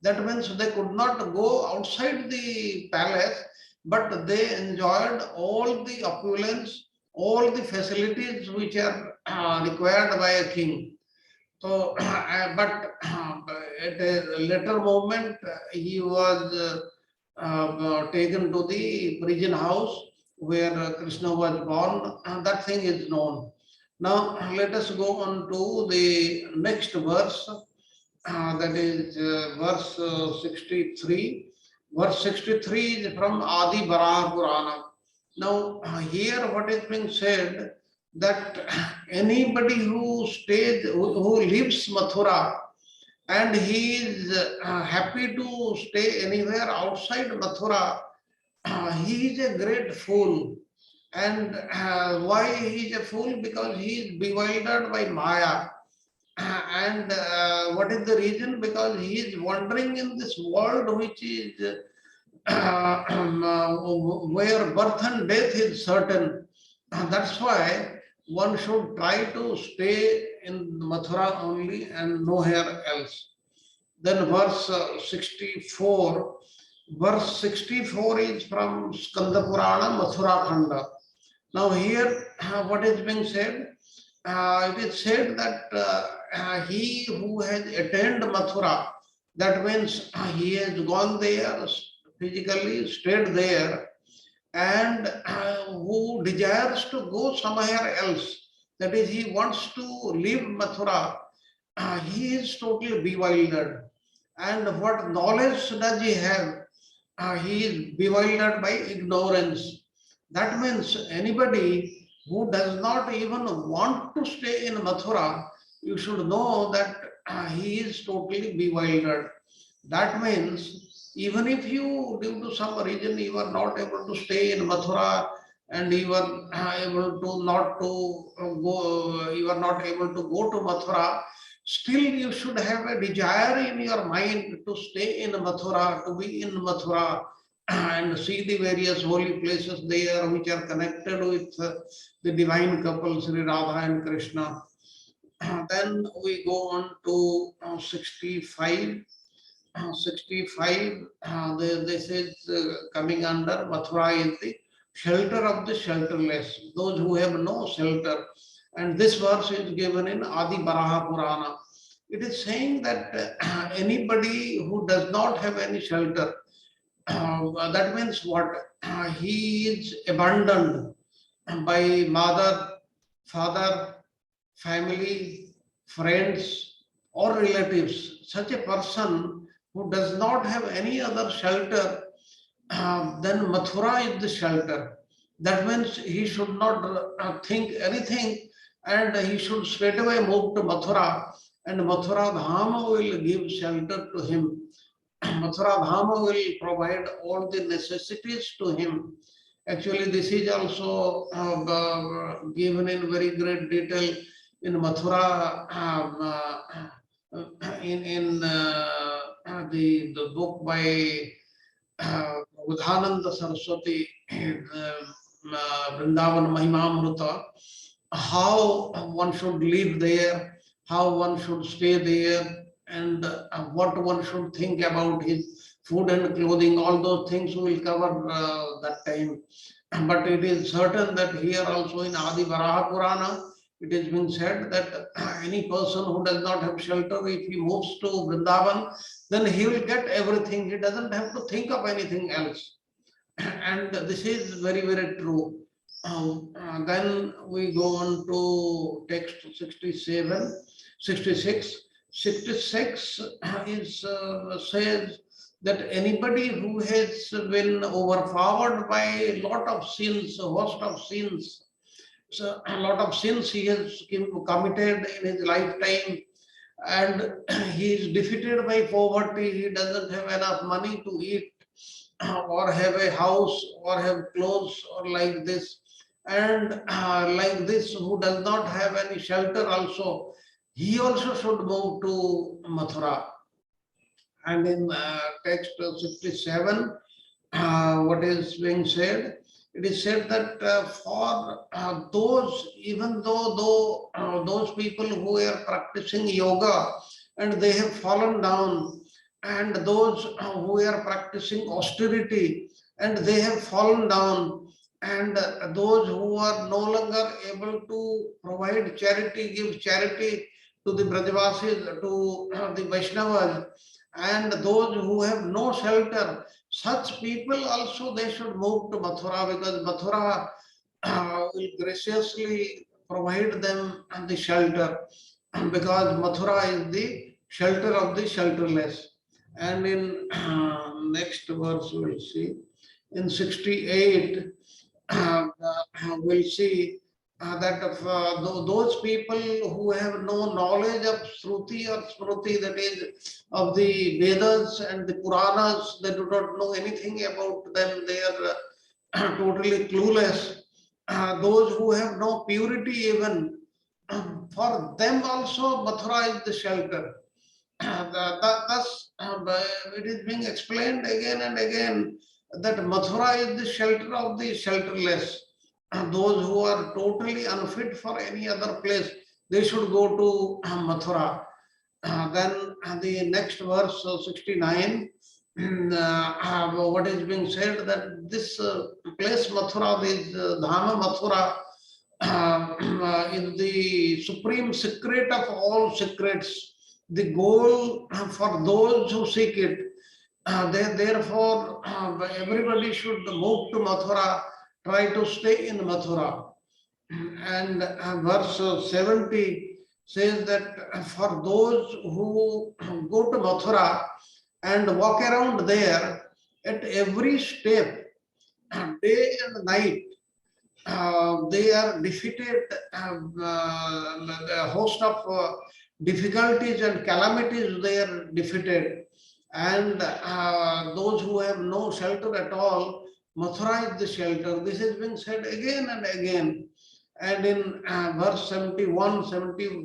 That means they could not go outside the palace, but they enjoyed all the opulence, all the facilities which are required by a king. So, but at a later moment, he was taken to the prison house where Krishna was born, and that thing is known. Now, let us go on to the next verse, that is verse 63. Verse 63 is from Adi Varaha Purana. Now, here what is being said, that anybody who stays, who lives Mathura, and he is happy to stay anywhere outside Mathura, he is a great fool. And why he is a fool? Because he is bewildered by Maya. And what is the reason? Because he is wandering in this world which is where birth and death is certain. That's why one should try to stay in Mathura only and nowhere else. Then verse 64. Verse 64 is from Skanda Purana, Mathura Khanda. Now here, what is being said? It is said that he who has attained Mathura, that means he has gone there, physically stayed there, and who desires to go somewhere else, that is, he wants to leave Mathura, he is totally bewildered. And what knowledge does he have? He is bewildered by ignorance. That means anybody who does not even want to stay in Mathura, you should know that he is totally bewildered. That means even if you, due to some reason, you are not able to stay in Mathura and you are able to not to go, you are not able to go to Mathura, still you should have a desire in your mind to stay in Mathura, to be in Mathura and see the various holy places there which are connected with the divine couple Sri Radha and Krishna. Then we go on to 65. 65, this is coming under Mathura is the shelter of the shelterless, those who have no shelter. And this verse is given in Adi Varaha Purana. It is saying that anybody who does not have any shelter, that means what? He is abandoned by mother, father, family, friends, or relatives. Such a person who does not have any other shelter, then Mathura is the shelter. That means he should not think anything and he should straightaway move to Mathura, and Mathura Dhama will give shelter to him. Mathura Dhama will provide all the necessities to him. Actually, this is also given in very great detail in Mathura, in the book by Udhananda Saraswati, Vrindavan Mahimamrita, how one should live there, how one should stay there, and what one should think about his food and clothing. All those things we will cover that time. But it is certain that here also in Adi Varaha Purana, it has been said that any person who does not have shelter, if he moves to Vrindavan, then he will get everything. He doesn't have to think of anything else. And this is very, very true. Then we go on to text 67, 66. 66 is says that anybody who has been overpowered by a lot of sins, a host of sins, So a lot of sins he has committed in his lifetime, and he is defeated by poverty. He doesn't have enough money to eat, or have a house, or have clothes, or like this. And like this, who does not have any shelter also, he also should move to Mathura. And in text 67, what is being said, it is said that for those, even though those people who are practicing yoga and they have fallen down, and those who are practicing austerity and they have fallen down, and those who are no longer able to provide charity, give charity to the Brajavasis, to the Vaishnavas, and those who have no shelter, such people also they should move to Mathura, because Mathura will graciously provide them the shelter, because Mathura is the shelter of the shelterless. And in next verse we'll see, in 68, we'll see that of, those people who have no knowledge of Shruti or Smruti, that is of the Vedas and the Puranas, they do not know anything about them, they are totally clueless. Those who have no purity even, for them also Mathura is the shelter. Thus, it is being explained again and again that Mathura is the shelter of the shelterless. Those who are totally unfit for any other place, they should go to Mathura. Then the next verse, 69, what is being said, that this place Mathura, this Dhama Mathura, is the supreme secret of all secrets, the goal for those who seek it. Therefore, everybody should move to Mathura, try to stay in Mathura. And verse 70 says that for those who go to Mathura and walk around there, at every step, day and night, they are defeated, a host of difficulties and calamities they are defeated. And those who have no shelter at all, Mathura is the shelter. This has been said again and again. And in verse 71,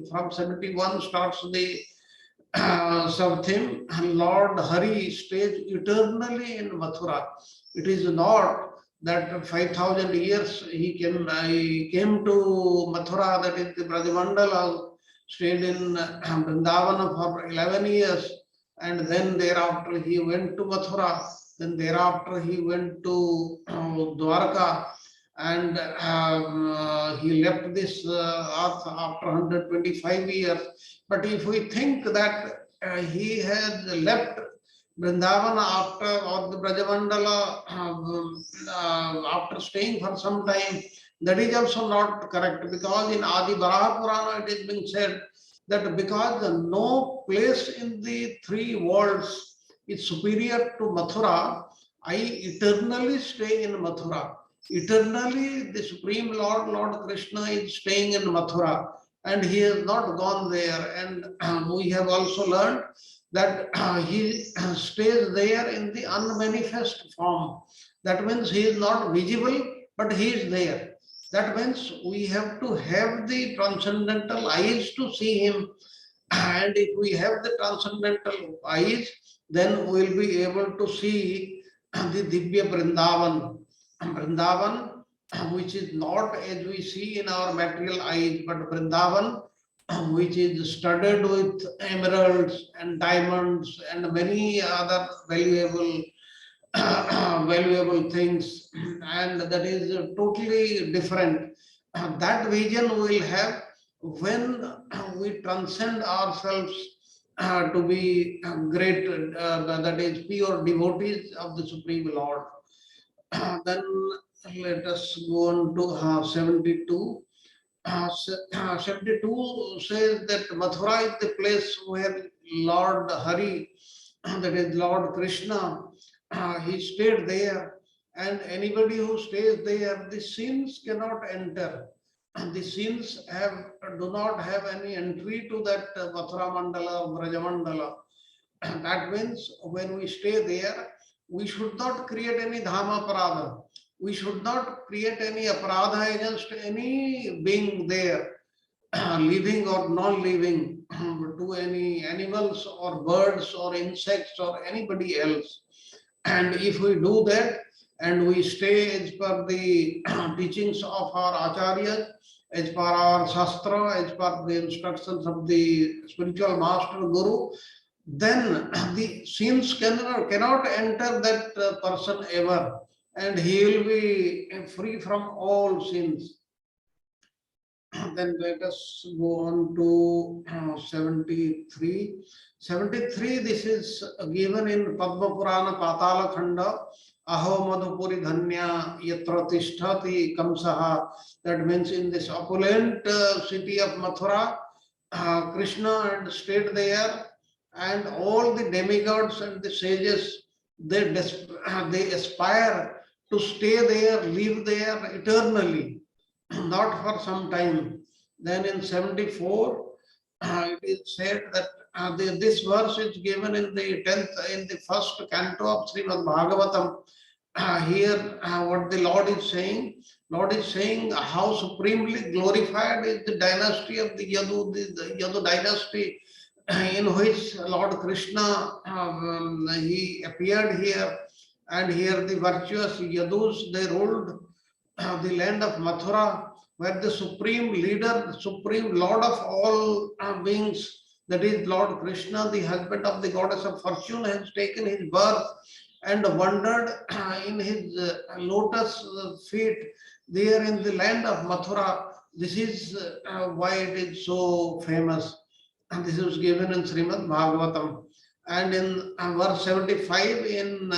from 71 starts the something, Lord Hari stays eternally in Mathura. It is not that 5,000 years he came to Mathura, that is the Brajamandala, stayed in Vrindavana for 11 years, and then thereafter he went to Mathura, then thereafter he went to Dwarka, and he left this earth after 125 years. But if we think that he has left Vrindavana after, or the Brajamandala after staying for some time, that is also not correct, because in Adi Baraha Purana it is being said that because no place in the three worlds is superior to Mathura, I eternally stay in Mathura. Eternally, the Supreme Lord, Lord Krishna, is staying in Mathura, and he has not gone there. And we have also learned that he stays there in the unmanifest form. That means he is not visible, but he is there. That means we have to have the transcendental eyes to see him. And if we have the transcendental eyes, then we will be able to see the Divya Vrindavan. Vrindavan, which is not as we see in our material eyes, but Vrindavan, which is studded with emeralds and diamonds and many other valuable valuable things, and that is totally different. That vision we will have when we transcend ourselves to be great, that is pure devotees of the Supreme Lord. Then let us go on to 72. 72 says that Mathura is the place where Lord Hari, that is Lord Krishna, he stayed there, and anybody who stays there, the sins cannot enter. the sins do not have any entry to that Mathura Mandala or Braja Mandala. That means when we stay there, we should not create any Dhamma Aparadha. We should not create any Aparadha against any being there, living or non-living, to any animals or birds or insects or anybody else. And if we do that, and we stay as per the teachings of our Acharyas, as per our Shastra, as per the instructions of the spiritual master Guru, then the sins cannot enter that person ever, and he will be free from all sins. Then let us go on to 73. 73, this is given in Padma Purana Patala Khanda. Aho Madhupuri Dhanya Yatra Tishtati Kamsaha. That means in this opulent city of Mathura, Krishna had stayed there, and all the demigods and the sages, they aspire to stay there, live there eternally, not for some time. Then in 74, it is said that this verse is given in the 10th, in the first canto of Srimad Bhagavatam. Here, what the Lord is saying how supremely glorified is the dynasty of the Yadu dynasty, in which Lord Krishna he appeared here, and here the virtuous Yadus, they ruled the land of Mathura, where the supreme leader, the supreme lord of all beings, that is Lord Krishna, the husband of the goddess of fortune, has taken his birth and wandered in his lotus feet there in the land of Mathura. This is why it is so famous. And this is given in Srimad Bhagavatam. And in verse 75 in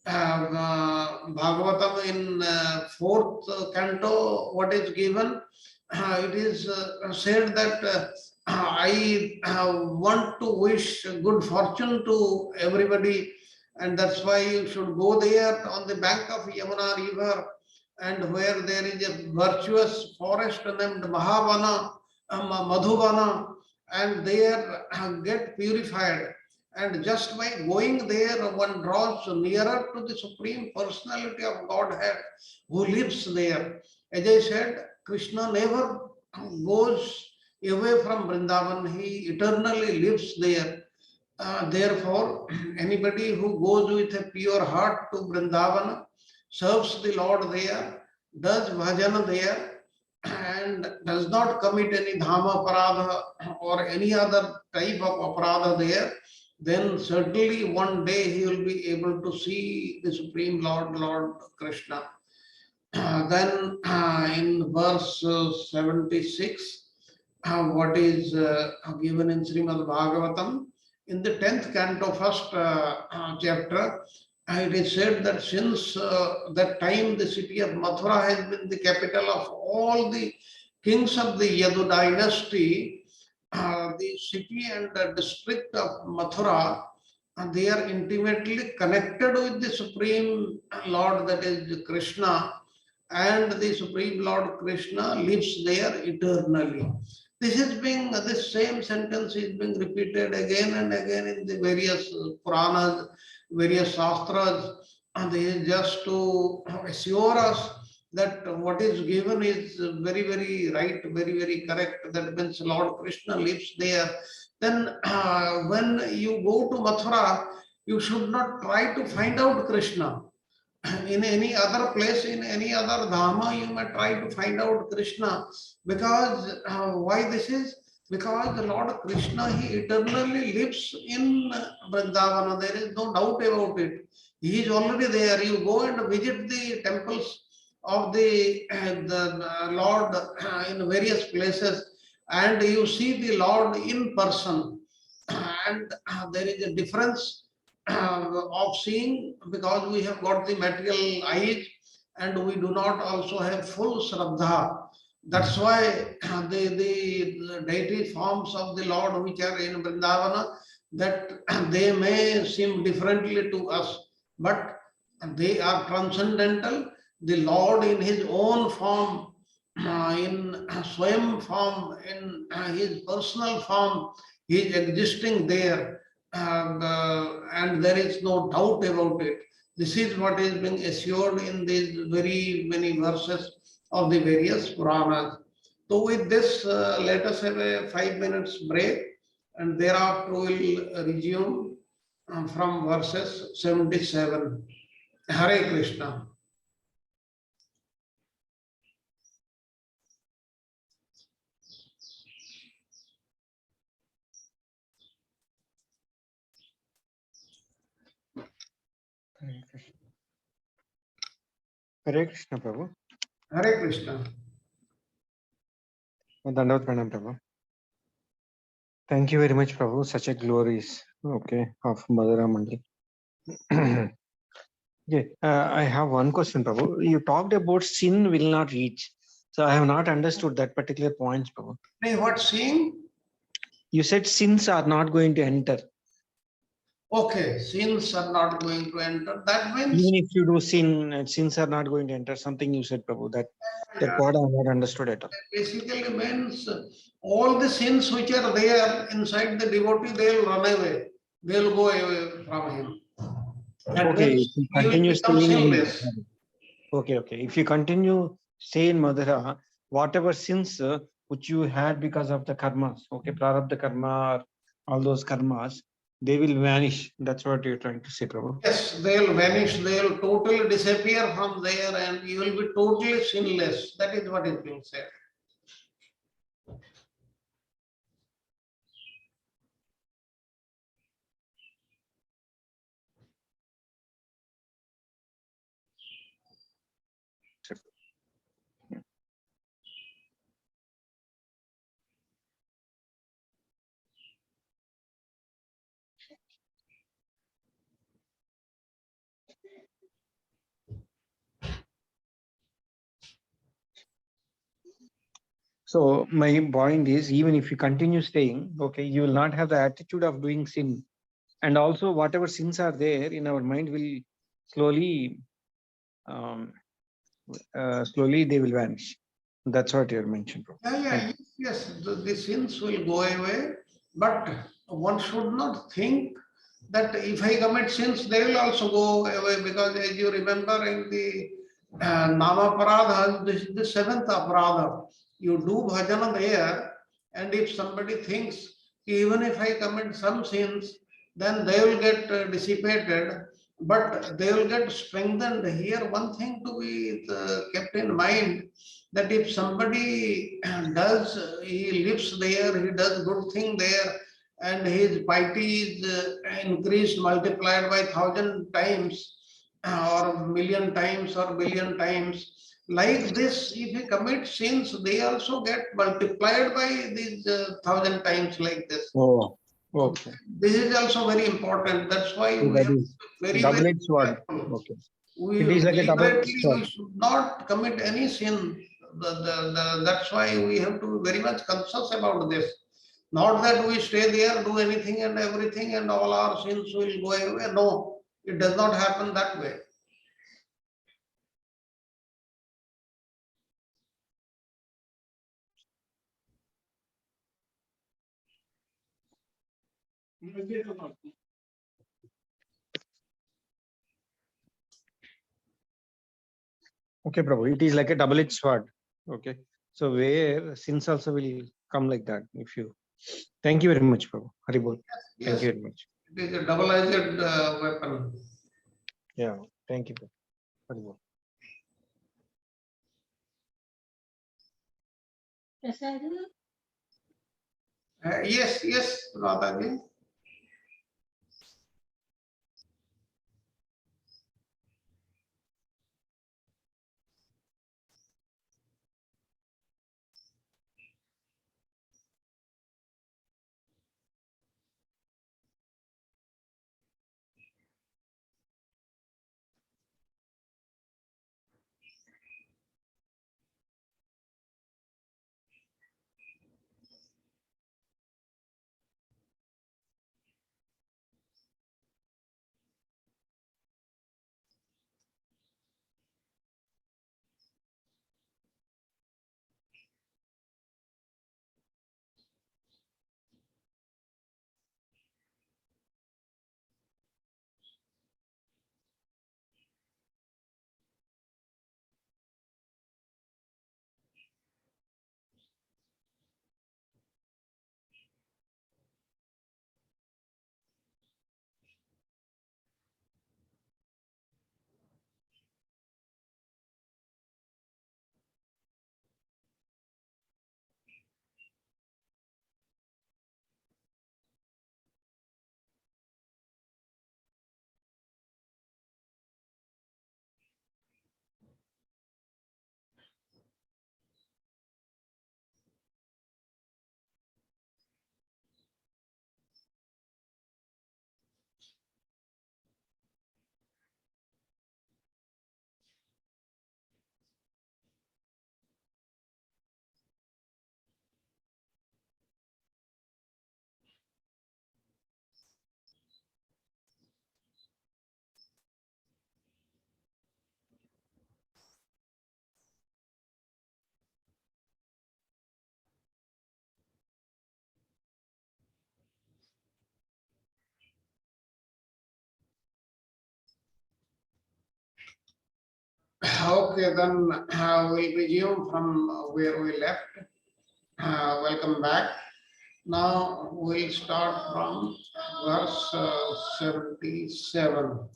Bhagavatam, in fourth canto, what is given, it is said that I want to wish good fortune to everybody, and that's why you should go there on the bank of Yamuna river, and where there is a virtuous forest named Mahavana, Madhuvana, and there get purified. And just by going there, one draws nearer to the Supreme Personality of Godhead who lives there. As I said, Krishna never goes away from Vrindavan, he eternally lives there. Therefore, anybody who goes with a pure heart to Vrindavan, serves the Lord there, does bhajan there, and does not commit any dhamma aparadha or any other type of aparadha there, then certainly one day he will be able to see the Supreme Lord, Lord Krishna. Then in verse 76, what is given in Srimad Bhagavatam, in the 10th canto, first chapter, it is said that since that time the city of Mathura has been the capital of all the kings of the Yadu dynasty, the city and the district of Mathura, they are intimately connected with the Supreme Lord, that is Krishna, and the Supreme Lord Krishna lives there eternally. This same sentence is being repeated again and again in the various Puranas, various Shastras, and this is just to assure us that what is given is very, very right, very, very correct. That means Lord Krishna lives there. Then when you go to Mathura, you should not try to find out Krishna. In any other place, in any other Dhamma, you may try to find out Krishna. Because why this is? Because the Lord Krishna, he eternally lives in Vrindavana. There is no doubt about it. He is already there. You go and visit the temples of the Lord in various places, and you see the Lord in person. And there is a difference of seeing, because we have got the material eyes and we do not also have full Shraddha. That's why the deity forms of the Lord which are in Vrindavana, that they may seem differently to us, but they are transcendental. The Lord in his own form in Swayam form, in his personal form, he is existing there, and there is no doubt about it. This is what is being assured in these very many verses of the various Puranas. So with this, let us have a 5 minutes break, and thereafter we will resume from verses 77. Hare Krishna. Hare Krishna, Prabhu. Hare Krishna. Dandavat Pranam, Prabhu. Thank you very much, Prabhu. Such a glories, okay, of Mathura Mandal. Okay, I have one question, Prabhu. You talked about sin will not reach. So I have not understood that particular point, Prabhu. Hey, what seeing? You said sins are not going to enter. Okay, sins are not going to enter. That means Even if you do sin, sins are not going to enter. Something you said, Prabhu. That what I have not understood at all. basically means all the sins which are there inside the devotee, they will run away. They will go away from him. That Okay, means if you he will continue become staying in. sinless. Okay. If you continue stay in Madhura, whatever sins which you had because of the karmas, okay, prarabdha karma, or all those karmas, they will vanish. That's what you're trying to say, Prabhu. Yes, they will vanish. They will totally disappear from there, and you will be totally sinless. That is what is being said. So my point is, even if you continue staying, okay, you will not have the attitude of doing sin, and also whatever sins are there in our mind will slowly, um, slowly they will vanish. That's what you mentioned, Prabhu. Yes, the sins will go away, but one should not think that if I commit sins, they will also go away, because as you remember in the Nama Paradha, this is the seventh Aparadha. You do bhajana there, and if somebody thinks, even if I commit some sins, then they will get dissipated, but they will get strengthened. Here, one thing to be kept in mind, that if somebody does, he lives there, he does good thing there, and his piety is increased, multiplied by 1,000 times, or million times, or billion times. Like this, if he commits sins, they also get multiplied by these 1,000 times like this. Oh, okay. This is also very important. That's why So we that have is to be very, very double-edged sword. careful. Okay. We It is like a double-edged deliberately sword. we should not commit any sin. That's why we have to be very much conscious about this. Not that we stay there, do anything and everything, and all our sins will go away. No, it does not happen that way. Okay, Prabhu. It is like a double-edged sword. Okay. So where sins also will come like that. If you thank you very much, Prabhu. Haribol. Thank Yes, you very much. it is a double-edged weapon. Yeah. Thank you, Prabhu. Haribol. Yes, Radhaji. Okay, then we'll resume from where we left. Welcome back. Now we'll start from verse 77.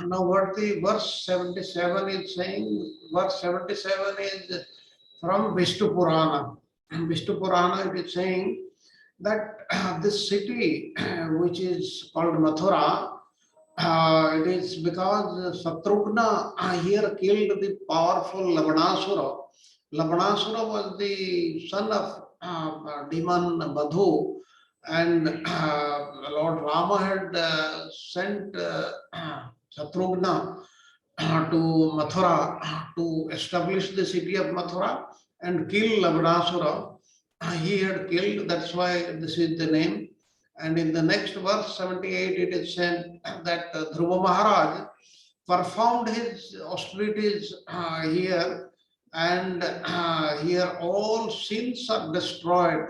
Now what the verse 77 is saying, verse 77 is from Vishnu Purana. Vishnu Purana it is saying that this city which is called Mathura, it is because Satrughna here killed the powerful Lavanasura. Lavanasura was the son of demon Madhu, and Lord Rama had sent Satrughna to Mathura to establish the city of Mathura and kill Lavanasura. He had killed, that's why this is the name. And in the next verse 78, it is said that Dhruva Maharaj performed his austerities here, and here all sins are destroyed.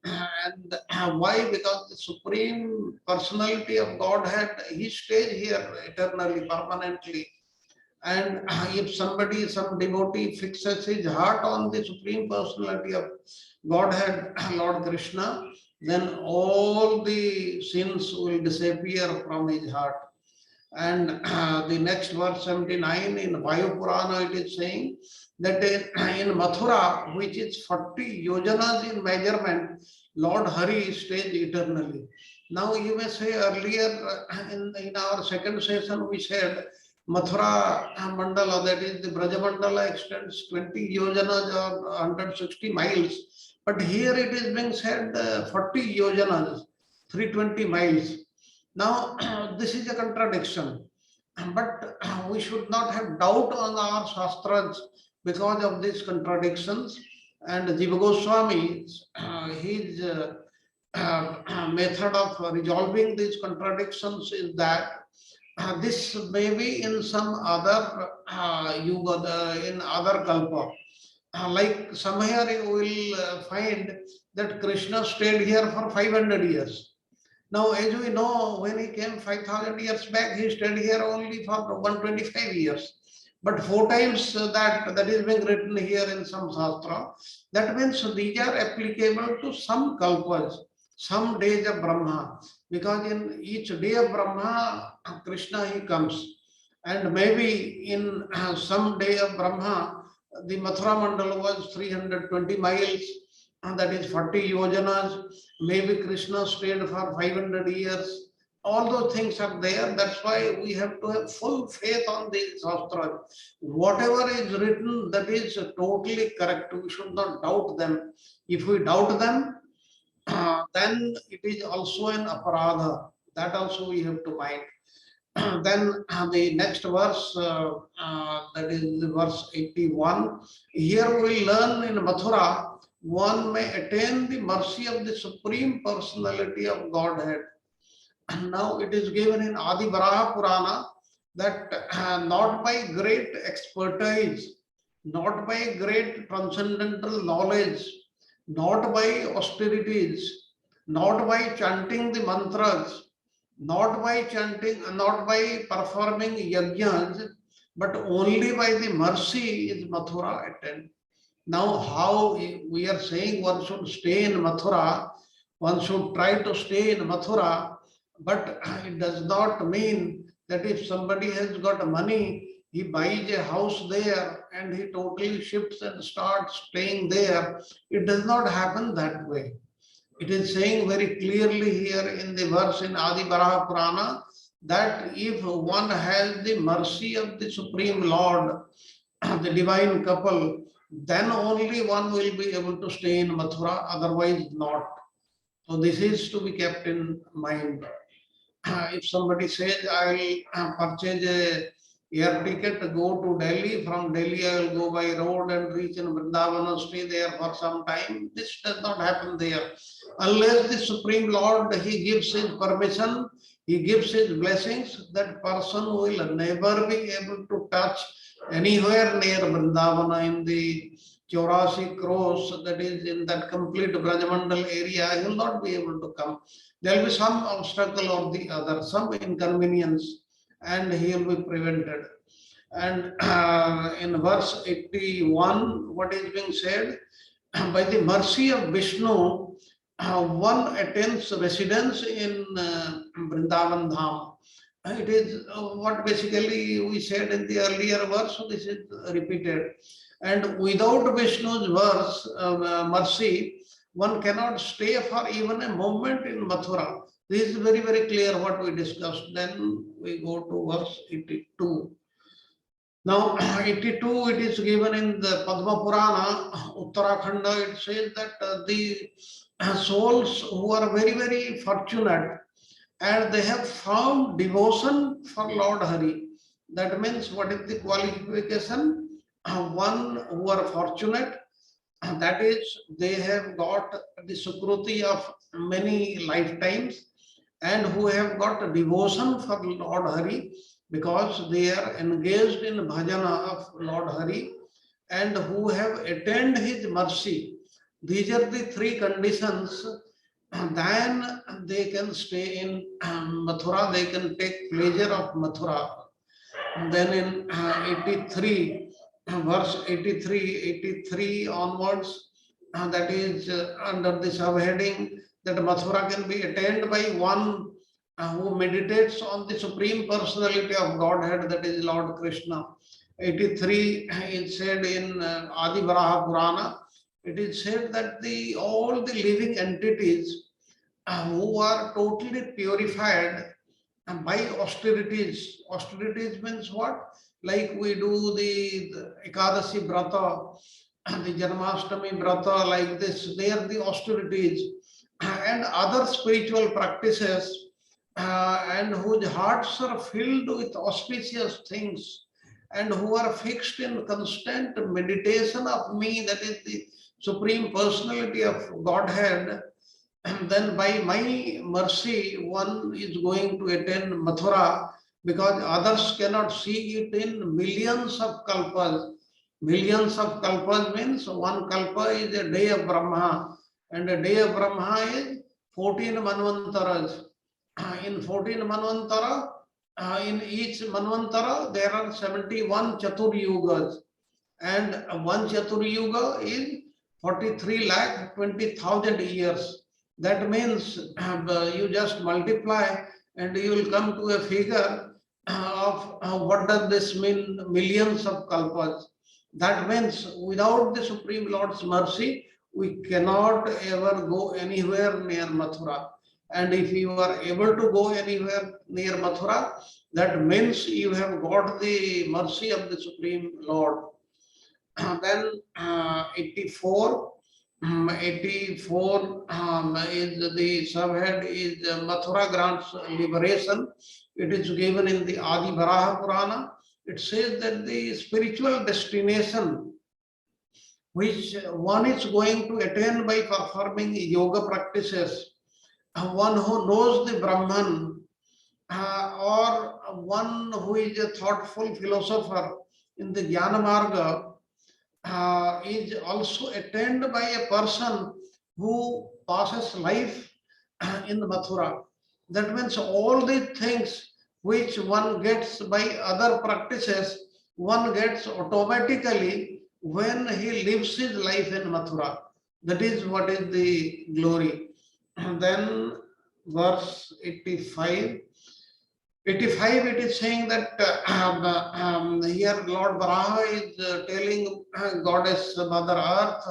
And why? Because the Supreme Personality of Godhead, he stays here eternally, permanently. And if somebody, some devotee fixes his heart on the Supreme Personality of Godhead, Lord Krishna, then all the sins will disappear from his heart. And the next verse 79 in Vayu Purana, it is saying that in Mathura, which is 40 yojanas in measurement, Lord Hari stays eternally. Now you may say earlier in our second session, we said Mathura Mandala, that is the Braja Mandala, extends 20 yojanas or 160 miles. But here it is being said 40 yojanas, 320 miles. Now, this is a contradiction, but we should not have doubt on our Shastras because of these contradictions. And Jiva Goswami, his method of resolving these contradictions is that this may be in some other yuga, in other kalpa. Like somewhere you will find that Krishna stayed here for 500 years. Now, as we know, when he came 5,000 years back, he stayed here only for 125 years. But 4 times that is being written here in some Shastra. That means these are applicable to some kalpas, some days of Brahma. Because in each day of Brahma, Krishna he comes. And maybe in some day of Brahma, the Mathura Mandala was 320 miles, and that is 40 yojanas. Maybe Krishna stayed for 500 years. All those things are there. That's why we have to have full faith on the Shastra. Whatever is written, that is totally correct. We should not doubt them. If we doubt them, then it is also an aparadha. That also we have to mind. Then the next verse, that is the verse 81. Here we learn in Mathura, one may attain the mercy of the Supreme Personality of Godhead. And now it is given in Adi Varaha Purana that not by great expertise, not by great transcendental knowledge, not by austerities, not by chanting the mantras, not by chanting, not by performing yajnas, but only by the mercy is Mathura attained. Now, how we are saying one should stay in Mathura, one should try to stay in Mathura, but it does not mean that if somebody has got money, he buys a house there and he totally shifts and starts staying there. It does not happen that way. It is saying very clearly here in the verse in Adi Varaha Purana that if one has the mercy of the Supreme Lord, the divine couple, then only one will be able to stay in Mathura, otherwise not. So this is to be kept in mind. If somebody says, I will purchase a air ticket, go to Delhi, from Delhi I will go by road and reach in Vrindavan, stay there for some time, this does not happen there. Unless the Supreme Lord, he gives his permission, he gives his blessings, that person will never be able to touch anywhere near Vrindavana in the 84 crores, that is in that complete Brajamandal area, he will not be able to come. There will be some obstacle or the other, some inconvenience, and he will be prevented. And in verse 81, what is being said? By the mercy of Vishnu, one attains residence in Vrindavan Dham. It is what basically we said in the earlier verse, so this is repeated. And without Vishnu's mercy, one cannot stay for even a moment in Mathura. This is very, very clear what we discussed. Then we go to verse 82. Now, 82, it is given in the Padma Purana, Uttarakhanda, it says that the souls who are very, very fortunate and they have found devotion for Lord Hari. That means what is the qualification? One who are fortunate, that is, they have got the Sukruti of many lifetimes and who have got devotion for Lord Hari because they are engaged in bhajana of Lord Hari and who have attained his mercy. These are the three conditions. Then they can stay in Mathura, they can take pleasure of Mathura. Then in 83, verse 83 onwards, that is under the subheading that Mathura can be attained by one who meditates on the Supreme Personality of Godhead, that is Lord Krishna. 83 is said in Adi Varaha Purana. It is said that all the living entities who are totally purified by austerities. Austerities means what? Like we do the Ekadasi Brata, the Janmashtami Brata, like this, they are the austerities and other spiritual practices and whose hearts are filled with auspicious things and who are fixed in constant meditation of me, that is the Supreme Personality of Godhead. And then by my mercy, one is going to attain Mathura because others cannot see it in millions of kalpas. Millions of kalpas means one kalpa is a day of Brahma, and a day of Brahma is 14 manvantaras. In 14 manvantara, in each manvantara, there are 71 Chatur Yugas, and one Chatur Yuga is 43 lakh 20,000 years. That means you just multiply and you will come to a figure of what does this mean, millions of kalpas. That means without the Supreme Lord's mercy, we cannot ever go anywhere near Mathura. And if you are able to go anywhere near Mathura, that means you have got the mercy of the Supreme Lord. Then 84. 84 is the subhead is Mathura grants liberation. It is given in the Adi Varaha Purana. It says that the spiritual destination which one is going to attain by performing yoga practices, one who knows the Brahman or one who is a thoughtful philosopher in the Jnana Marga, is also attained by a person who passes life in Mathura. That means all the things which one gets by other practices, one gets automatically when he lives his life in Mathura. That is what is the glory. And then verse 85. 85, it is saying that here Lord Varaha is telling Goddess Mother Earth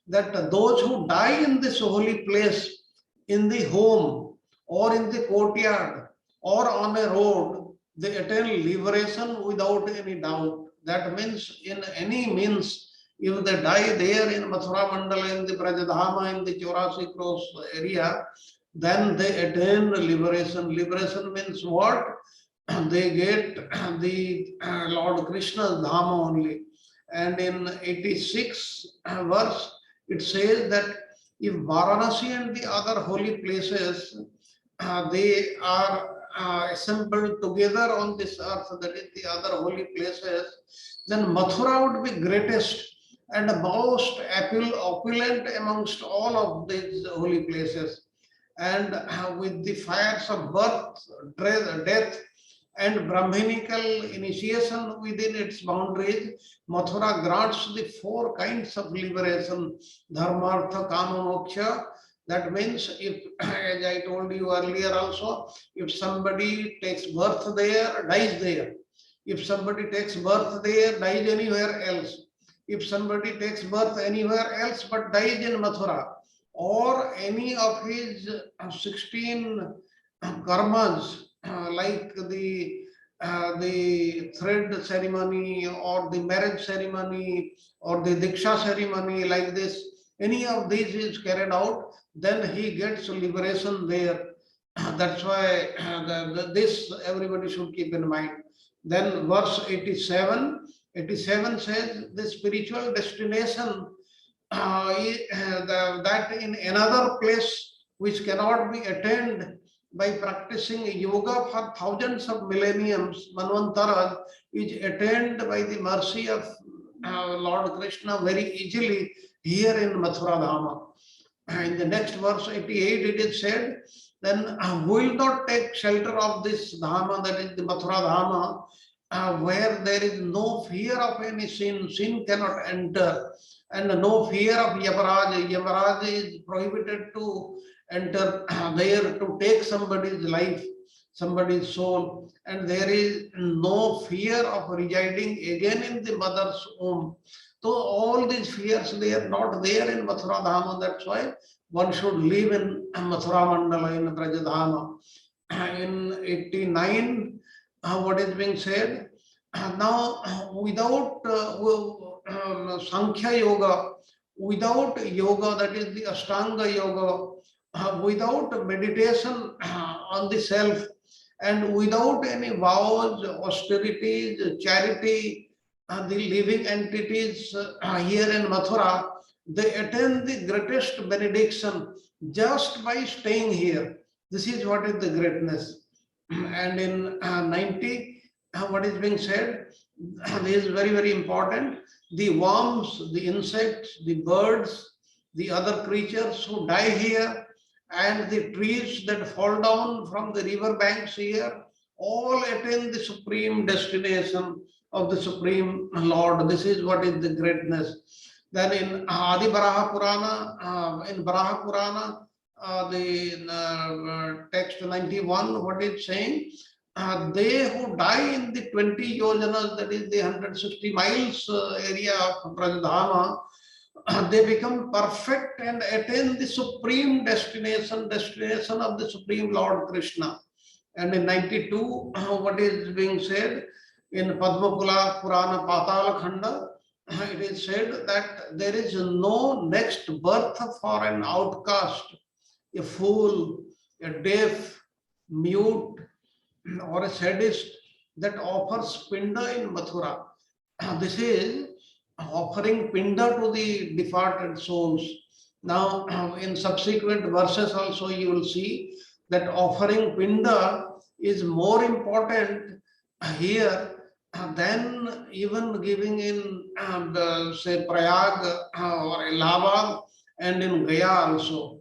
that those who die in this holy place, in the home or in the courtyard or on a road, they attain liberation without any doubt. That means in any means, if they die there in Mathura Mandala, in the Brajadhama, in the 84 Cross area, then they attain liberation. Liberation means what? They get the Lord Krishna's Dhama only. And in 86 verse, it says that if Varanasi and the other holy places, they are assembled together on this earth, that is the other holy places, then Mathura would be greatest and most opulent amongst all of these holy places. And with the fires of birth, death, and Brahminical initiation within its boundaries, Mathura grants the four kinds of liberation, dharma, artha, kama, moksha. That means if, as I told you earlier also, if somebody takes birth there, dies there. If somebody takes birth there, dies anywhere else. If somebody takes birth anywhere else but dies in Mathura, or any of his 16 karmas, like the thread ceremony or the marriage ceremony or the diksha ceremony, like this, any of these is carried out, then he gets liberation there. That's why this everybody should keep in mind. Then verse 87 says the spiritual destination, that in another place which cannot be attained by practicing yoga for thousands of millenniums, manvantaras, is attained by the mercy of Lord Krishna very easily here in Mathura Dhama. In the next verse 88 it is said, then who will not take shelter of this Dhama, that is the Mathura Dhama, where there is no fear of any sin, sin cannot enter, and no fear of Yamaraj. Yamaraj is prohibited to enter there to take somebody's life, somebody's soul, and there is no fear of residing again in the mother's womb. So all these fears, they are not there in Mathura Dhama. That's why one should live in Mathura Mandala, in Brajadhama. In 89, what is being said? Now, without Sankhya Yoga, without yoga, that is the Ashtanga Yoga, without meditation on the self, and without any vows, austerities, charity, the living entities here in Mathura, they attain the greatest benediction just by staying here. This is what is the greatness. And in 90, what is being said, this is very, very important. The worms, the insects, the birds, the other creatures who die here, and the trees that fall down from the river banks here, all attain the supreme destination of the Supreme Lord. This is what is the greatness. Then in Adi Baraha Purana, in Baraha Purana, the text 91, what it's saying, they who die in the 20 yojanas, that is the 160 miles area of Brajadhama, they become perfect and attain the supreme destination of the Supreme Lord Krishna. And in 92, what is being said in Padma Purana Patala Khanda, it is said that there is no next birth for an outcast, a fool, a deaf, mute, or a sadist that offers pinda in Mathura. This is offering pinda to the departed souls. Now, in subsequent verses also you will see that offering pinda is more important here than even giving in say Prayag or Allahabad and in Gaya also.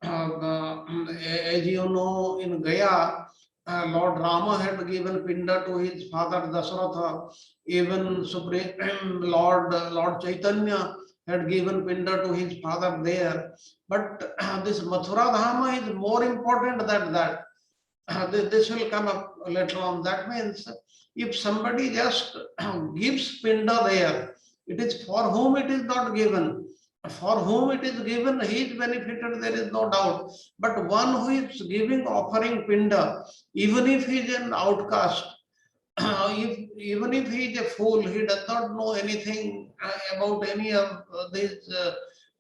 As you know, in Gaya, Lord Rama had given pinda to his father Dasaratha. Even Supreme Lord Chaitanya had given pinda to his father there. But this Mathura Dhama is more important than that. This will come up later on. That means if somebody just gives pinda there, it is for whom it is not given. For whom it is given, he is benefited, there is no doubt. But one who is giving, offering pinda, even if he is an outcast, even if he is a fool, he does not know anything about any of these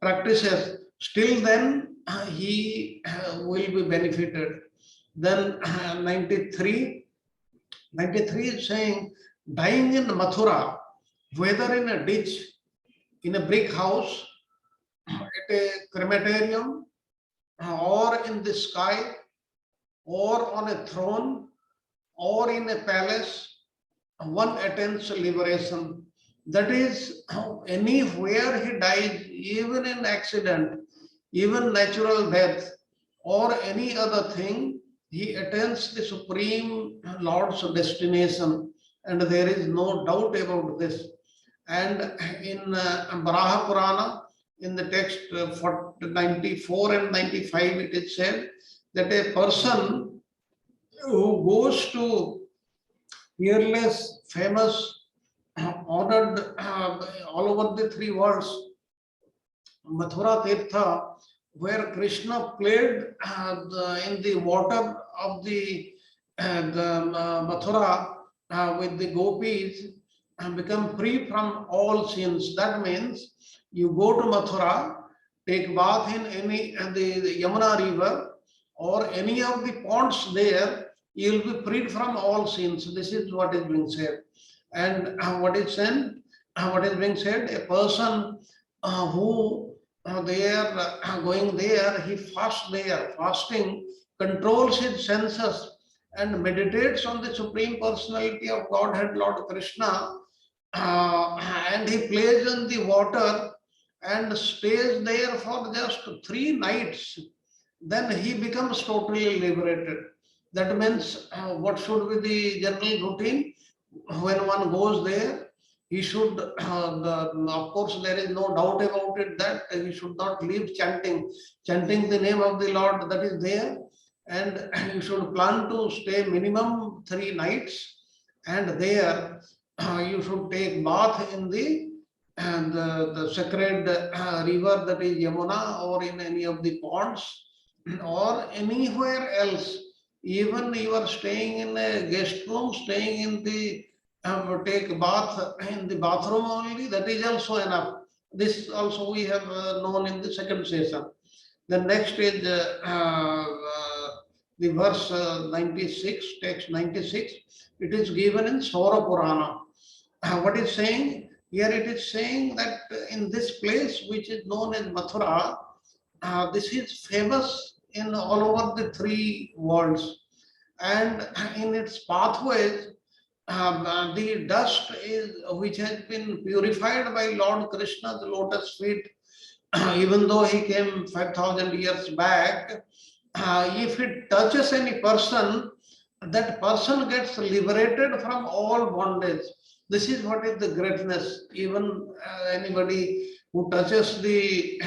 practices, still then he will be benefited. Then 93 is saying, dying in Mathura, whether in a ditch, in a brick house, at a crematorium, or in the sky, or on a throne, or in a palace, one attains liberation. That is, anywhere he dies, even in accident, even natural death, or any other thing, he attains the Supreme Lord's destination, and there is no doubt about this. And in Baraha Purana, in the text 94 and 95, it is said that a person who goes to fearless, famous, honored all over the three worlds, Mathura Tirtha, where Krishna played in the water of the Mathura with the gopis, and become free from all sins. That means you go to Mathura, take bath in any the Yamuna river or any of the ponds there, you will be freed from all sins. This is what is being said. And what is said, what is being said, a person who they are going there, he fasts there. Fasting controls his senses and meditates on the Supreme Personality of Godhead, Lord Krishna, and he plays in the water and stays there for just 3 nights. Then he becomes totally liberated. That means what should be the general routine when one goes there? He should, of course, there is no doubt about it that he should not leave chanting the name of the Lord, that is there. And you should plan to stay minimum 3 nights, and there you should take bath in the sacred river, that is Yamuna, or in any of the ponds, or anywhere else. Even you are staying in a guest room, staying in the take bath in the bathroom only, that is also enough. This also we have known in the second session. The next is the verse 96, text 96. It is given in Saura Purana. What is saying? Here it is saying that in this place which is known as Mathura, this is famous in all over the 3 worlds. And in its pathways, the dust is which has been purified by Lord Krishna's lotus feet, even though he came 5,000 years back, if it touches any person, that person gets liberated from all bondage. This is what is the greatness. Even anybody who touches the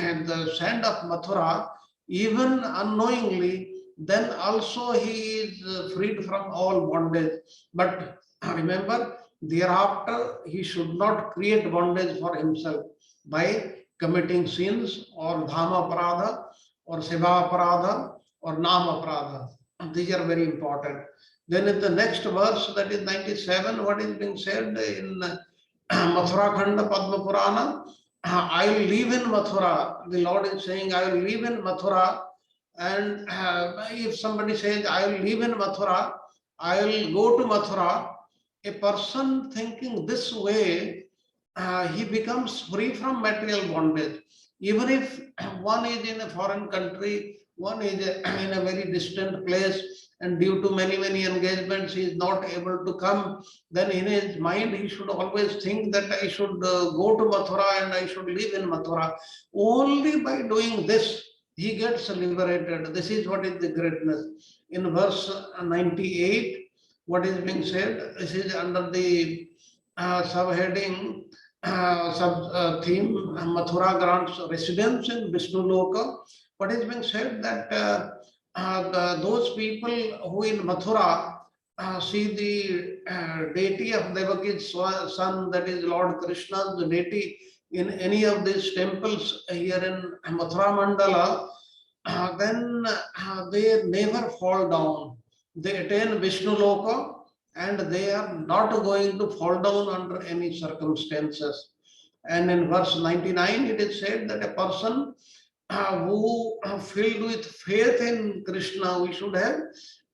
sand of Mathura, even unknowingly, then also he is freed from all bondage. But remember, thereafter he should not create bondage for himself by committing sins or dhama aparadha or seva aparadha or nam aparadha. These are very important. Then in the next verse, that is 97, what is being said in Mathura Khanda Padma Purana? I will live in Mathura. The Lord is saying, I will live in Mathura. And if somebody says, I will live in Mathura, I will go to Mathura, a person thinking this way, he becomes free from material bondage. Even if one is in a foreign country, one is in a very distant place, and due to many engagements he is not able to come, then in his mind he should always think that I should go to Mathura and I should live in Mathura. Only by doing this he gets liberated. This is what is the greatness. In verse 98, what is being said, this is under the subheading theme, Mathura grants residence in Vishnu Loka. What is being said that those people who in Mathura see the deity of Devaki's son, that is Lord Krishna's deity, in any of these temples here in Mathura Mandala, then they never fall down. They attain Vishnu Loka, and they are not going to fall down under any circumstances. And in verse 99, it is said that a person who filled with faith in Krishna, we should have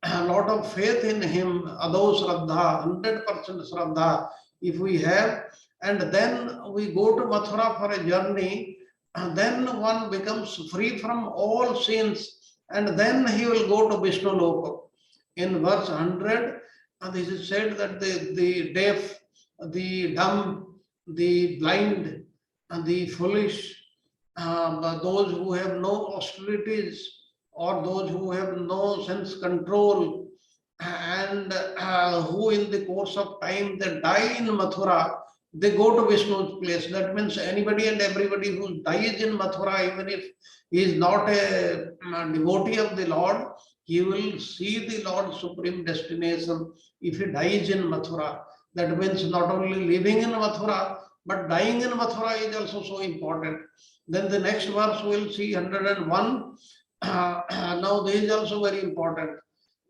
a lot of faith in him, Ado Shraddha, 100% Shraddha, if we have, and then we go to Mathura for a journey, and then one becomes free from all sins, and then he will go to Vishnu Loka. In verse 100, this is said that the deaf, the dumb, the blind, and the foolish, those who have no austerities or those who have no sense control, and who in the course of time they die in Mathura, they go to Vishnu's place. That means anybody and everybody who dies in Mathura, even if he is not a devotee of the Lord, he will see the Lord's supreme destination if he dies in Mathura. That means not only living in Mathura, but dying in Mathura is also so important. Then the next verse we'll see 101. Now this is also very important.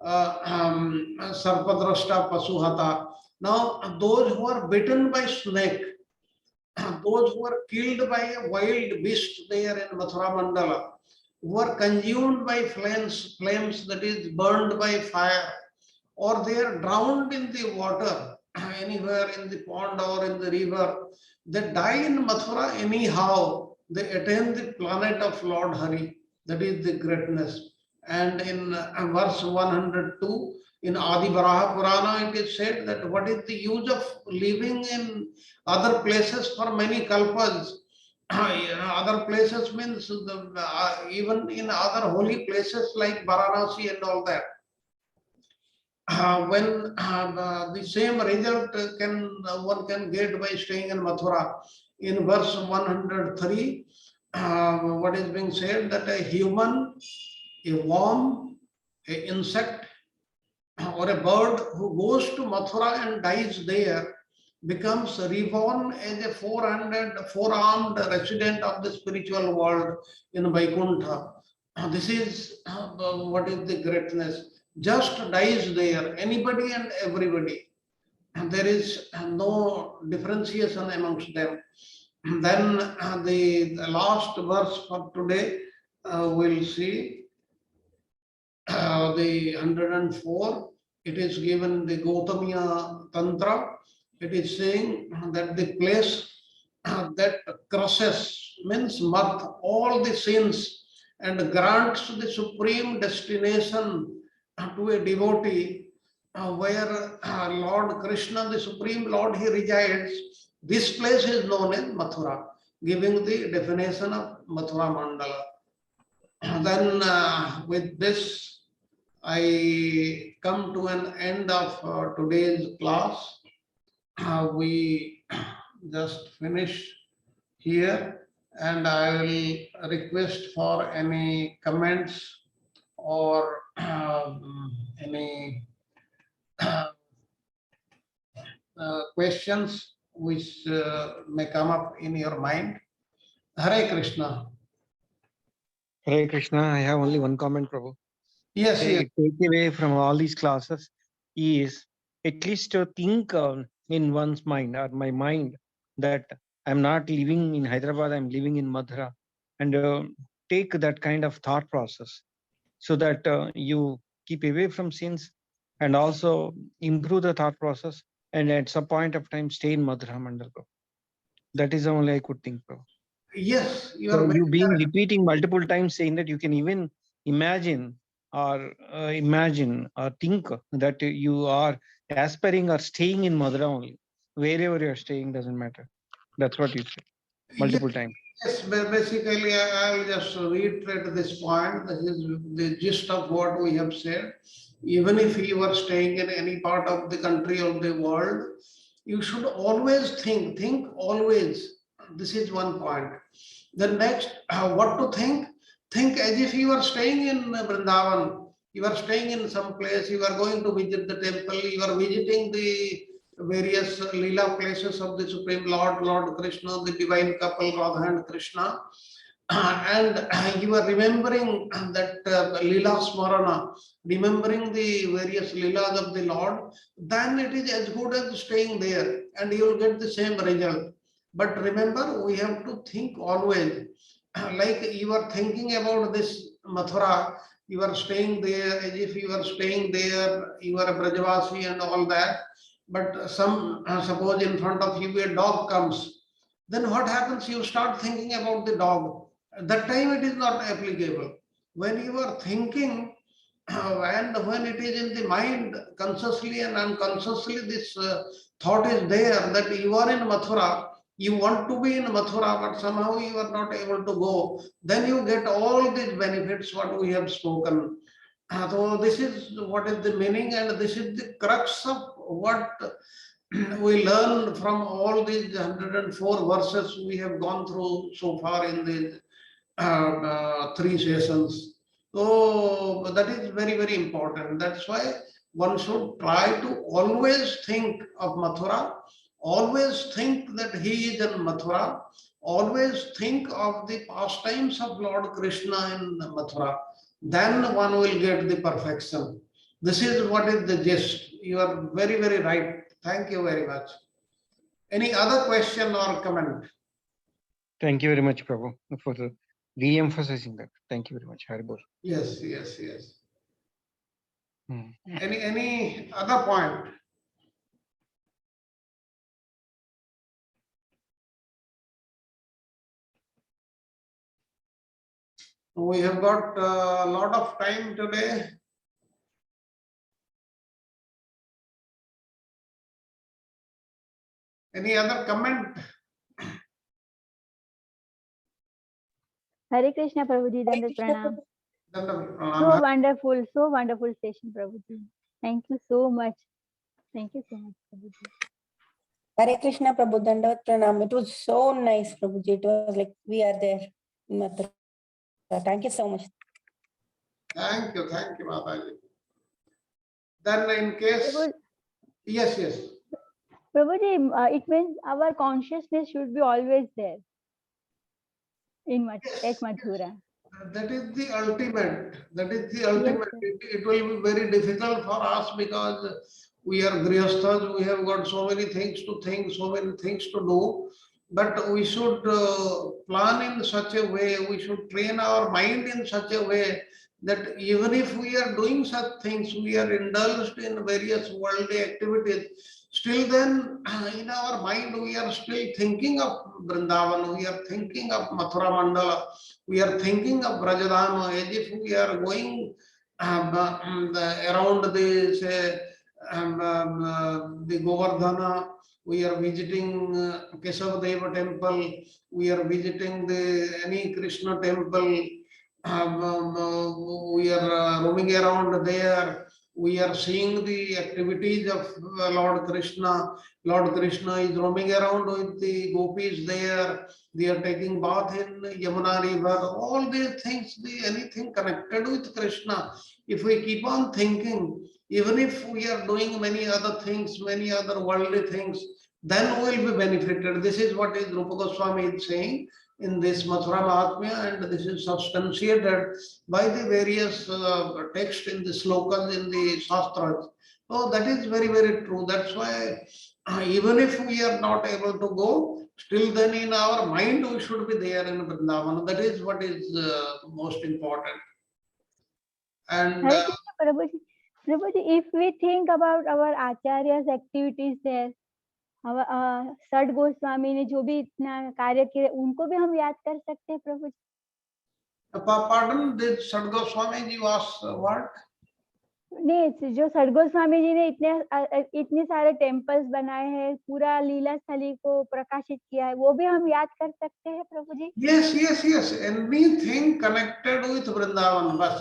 Sarpadrashta Pasuhata. Now those who are bitten by snake, those who are killed by a wild beast there in Mathura Mandala, who are consumed by flames that is burned by fire, or they are drowned in the water, anywhere in the pond or in the river, they die in Mathura anyhow. They attain the planet of Lord Hari. That is the greatness. And in verse 102, in Adi Varaha Purana, it is said that what is the use of living in other places for many kalpas? Other places means even in other holy places like Varanasi and all that. When the same result can one can get by staying in Mathura. In verse 103, what is being said that a human, a worm, an insect, or a bird who goes to Mathura and dies there becomes reborn as a four-armed resident of the spiritual world in Vaikuntha. This is what is the greatness. Just dies there, anybody and everybody. And there is no differentiation amongst them. Then the last verse for today, we'll see the 104. It is given the Gautamiya Tantra. It is saying that the place that crosses, means math, all the sins and grants the supreme destination to a devotee, where Lord Krishna, the Supreme Lord, he resides. This place is known as Mathura, giving the definition of Mathura Mandala. Then with this, I come to an end of today's class. We just finish here, and I will request for any comments or any questions which may come up in your mind. Hare Krishna. Hare Krishna, I have only one comment, Prabhu. Yes, The yes. takeaway from all these classes is at least to think in one's mind or my mind that I'm not living in Hyderabad, I'm living in Mathura, and take that kind of thought process so that you keep away from sins and also improve the thought process, and at some point of time stay in Mathura Mandal. That is the only I could think of. Yes, you So are very you've been correct. repeating multiple times saying that you can even imagine or think that you are aspiring or staying in Mathura only. Wherever you're staying doesn't matter. That's what you said Yes, multiple times. yes, basically, I'll just reiterate this point. This is the gist of what we have said. Even if you are staying in any part of the country or the world, you should always think always. This is one point. The next, what to think? Think as if you are staying in Vrindavan. You are staying in some place, you are going to visit the temple, you are visiting the various Leela places of the Supreme Lord, Lord Krishna, the divine couple, Radha and Krishna. And you are remembering that Leela Smarana, remembering the various Leelas of the Lord, then it is as good as staying there and you will get the same result. But remember, we have to think always. Like you are thinking about this Mathura, you are staying there as if you are staying there, you are a Brajavasi and all that. But suppose in front of you a dog comes, then what happens? You start thinking about the dog. At that time it is not applicable. When you are thinking and when it is in the mind, consciously and unconsciously, this thought is there that you are in Mathura, You want to be in Mathura, but somehow you are not able to go. Then you get all these benefits what we have spoken. So this is what is the meaning, and this is the crux of what we learn from all these 104 verses we have gone through so far in the three sessions. So that is very, very important. That's why one should try to always think of Mathura, always think that he is in Mathura, always think of the pastimes of Lord Krishna in Mathura. Then one will get the perfection. This is what is the gist. You are very, very right. Thank you very much. Any other question or comment? Thank you very much, Prabhu, for re-emphasizing that. Thank you very much, Haribol. Yes, yes, yes. Hmm. Any other point? We have got a lot of time today. Any other comment? Hare Krishna, Prabhuji, Dandat Pranam. So wonderful session, Prabhuji. Thank you so much. Thank you so much, Prabhuji. Hare Krishna, Prabhu, Dandavat Pranam. It was so nice, Prabhuji. It was like we are there in Mathura. Thank you so much. Thank you, Mataji. Then in case, Prabhuji, yes, yes. Prabhuji, it means our consciousness should be always there in at Mathura. That is the ultimate. That is the ultimate. Yes, It will be very difficult for us because we are grihasthas, we have got so many things to think, so many things to do. But we should plan in such a way, we should train our mind in such a way that even if we are doing such things, we are indulged in various worldly activities, still then in our mind we are still thinking of Vrindavan, we are thinking of Mathura Mandala, we are thinking of Brajadama as if we are going around the, say, the Govardhana, we are visiting Kesavadeva temple, we are visiting the any Krishna temple, we are roaming around there, we are seeing the activities of Lord Krishna. Lord Krishna is roaming around with the gopis there, they are taking bath in Yamuna river, all these things, anything connected with Krishna, if we keep on thinking, even if we are doing many other things, many other worldly things, then we will be benefited. This is what is Rupa Goswami is saying in this Mathura Mahatmya, and this is substantiated by the various texts in the slokas in the Shastras. So that is very, very true. That's why even if we are not able to go, still then in our mind we should be there in Vrindavan. That is what is most important. And Hare Krishna, Prabhuji. Prabhuji, if we think about our Acharya's activities there, सठ गोस्वामी ने जो भी इतना कार्य किए उनको भी हम याद कर सकते हैं प्रभु जी. pardon, did Sat Goswami ji was what? नहीं, जो सठ गोस्वामी जी ने इतने सारे टेम्पल्स बनाए हैं, पूरा लीला स्थली को प्रकाशित किया है, वो भी हम याद कर सकते हैं प्रभु जी. Yes, yes, yes. Anything connected with Vrindavan, bas.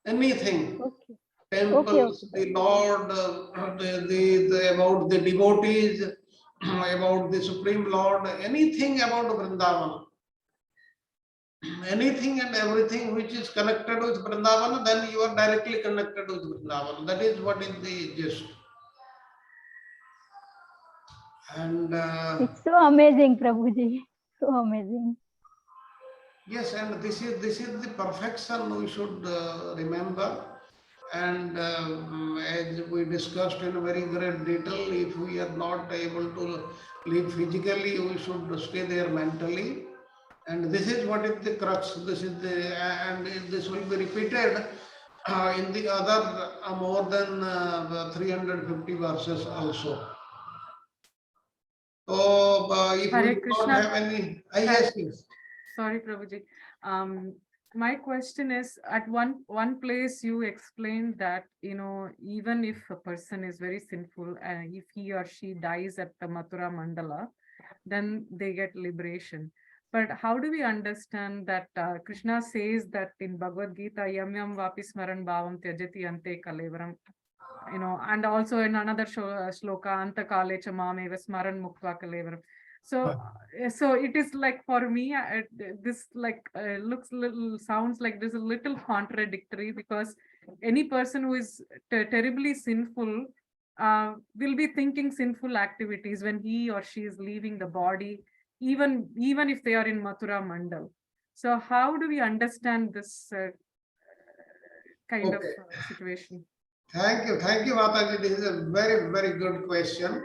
Anything. Okay. Temples, Okay. the Lord, the about the devotees, about the Supreme Lord, anything about Vrindavan. Anything and everything which is connected with Vrindavan, then you are directly connected with Vrindavan. That is what is the gist. And it's so amazing, Prabhuji. So amazing. Yes, and this is the perfection we should remember. And as we discussed in very great detail, if we are not able to live physically, we should stay there mentally. And this is what is the crux. This is the, and this will be repeated in the other more than 350 verses also. So if Hare we do Krishna. not have any, yes, yes. Sorry, Prabhuji. My question is, at one place you explained that, even if a person is very sinful and if he or she dies at the Mathura Mandala, then they get liberation. But how do we understand that Krishna says that in Bhagavad Gita, yam yam vapi smaran bhavam tyajati ante kalevaram, and also in another shloka, anta kale cha mameva smaran muktva kalevaram. So it is like, for me, this like sounds like this a little contradictory, because any person who is terribly sinful will be thinking sinful activities when he or she is leaving the body, even if they are in Mathura Mandal. So how do we understand this kind of situation? Thank you, Mataji. This is a very, very good question.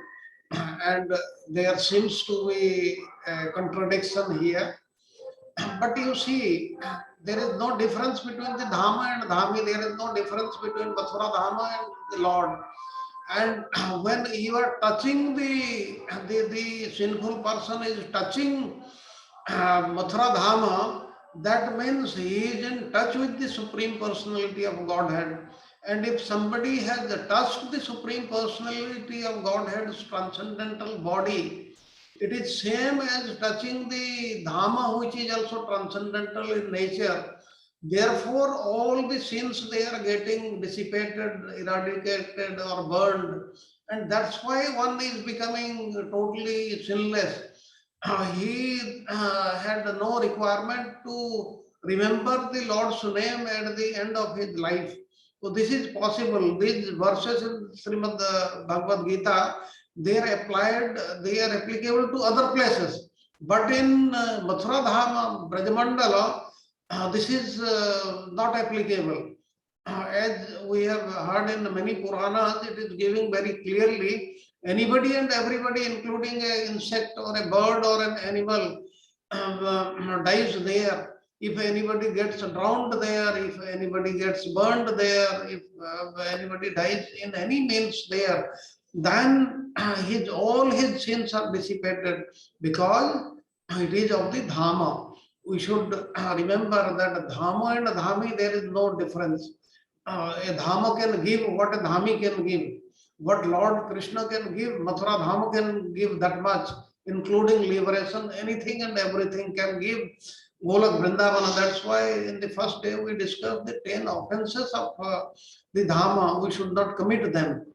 And there seems to be a contradiction here. But you see, there is no difference between the Dhamma and Dhami. There is no difference between Mathura Dhamma and the Lord. And when you are touching the sinful person is touching Mathura Dhamma, that means he is in touch with the Supreme Personality of Godhead. And if somebody has touched the Supreme Personality of Godhead's transcendental body, it is same as touching the Dhamma, which is also transcendental in nature. Therefore, all the sins, they are getting dissipated, eradicated, or burned. And that's why one is becoming totally sinless. He had no requirement to remember the Lord's name at the end of his life. So this is possible. These verses in Srimad Bhagavad Gita, they are applied, they are applicable to other places. But in Mathura Dhama, Brajamandala, this is not applicable. As we have heard in many Puranas, it is giving very clearly, anybody and everybody, including an insect or a bird or an animal, dies there. If anybody gets drowned there, if anybody gets burned there, if anybody dies in any means there, then all his sins are dissipated, because it is of the Dhamma. We should remember that Dhamma and Dhami, there is no difference. A Dhamma can give what a Dhami can give. What Lord Krishna can give, Mathura Dhama can give that much, including liberation. Anything and everything can give Golak Vrindavana. That's why in the first day we discussed the 10 offenses of the Dhamma. We should not commit them.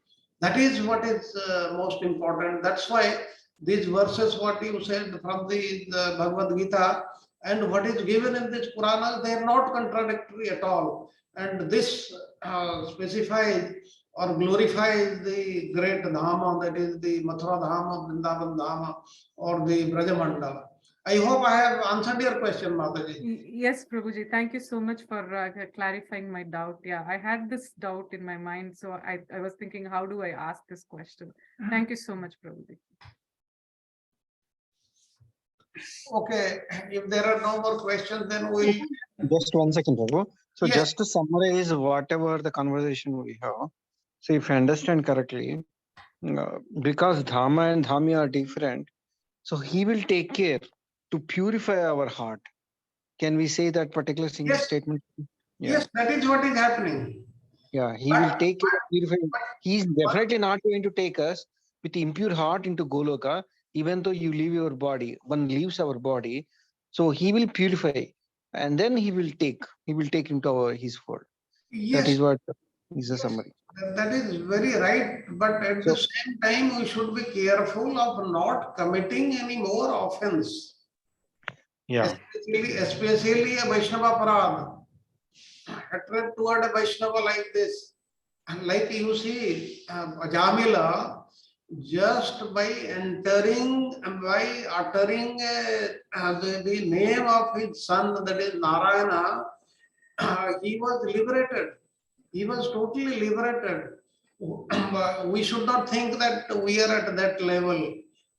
That is what is most important. That's why these verses, what you said from the Bhagavad Gita, and what is given in this Purana, they are not contradictory at all. And this specifies or glorifies the great Dhamma, that is the Mathura Dhama, Vrindavan Dhama, or the Brajamandala. I hope I have answered your question, Mataji. Yes, Prabhuji, thank you so much for clarifying my doubt. Yeah, I had this doubt in my mind, so I was thinking, how do I ask this question? Thank you so much, Prabhuji. Okay, if there are no more questions, then we'll... Just 1 second, Prabhu. So Yes. just to summarize whatever the conversation we have, so if I understand correctly, because Dhamma and Dhami are different, so he will take care to purify our heart. Can we say that particular single Yes. statement? Yeah. Yes, that is what is happening. Yeah, he will take care of purifying. He is definitely not going to take us with impure heart into Goloka, even though you leave your body. One leaves our body, so he will purify, and then he will take into his fold. Yes. That is what is the summary. That is very right, but at the same time, we should be careful of not committing any more offense. Yeah. Especially a Vaishnava Parad. Hatred toward a Vaishnava like this. Like you see, Ajamila, just by entering, by uttering the name of his son, that is Narayana, he was liberated. He was totally liberated. We should not think that we are at that level.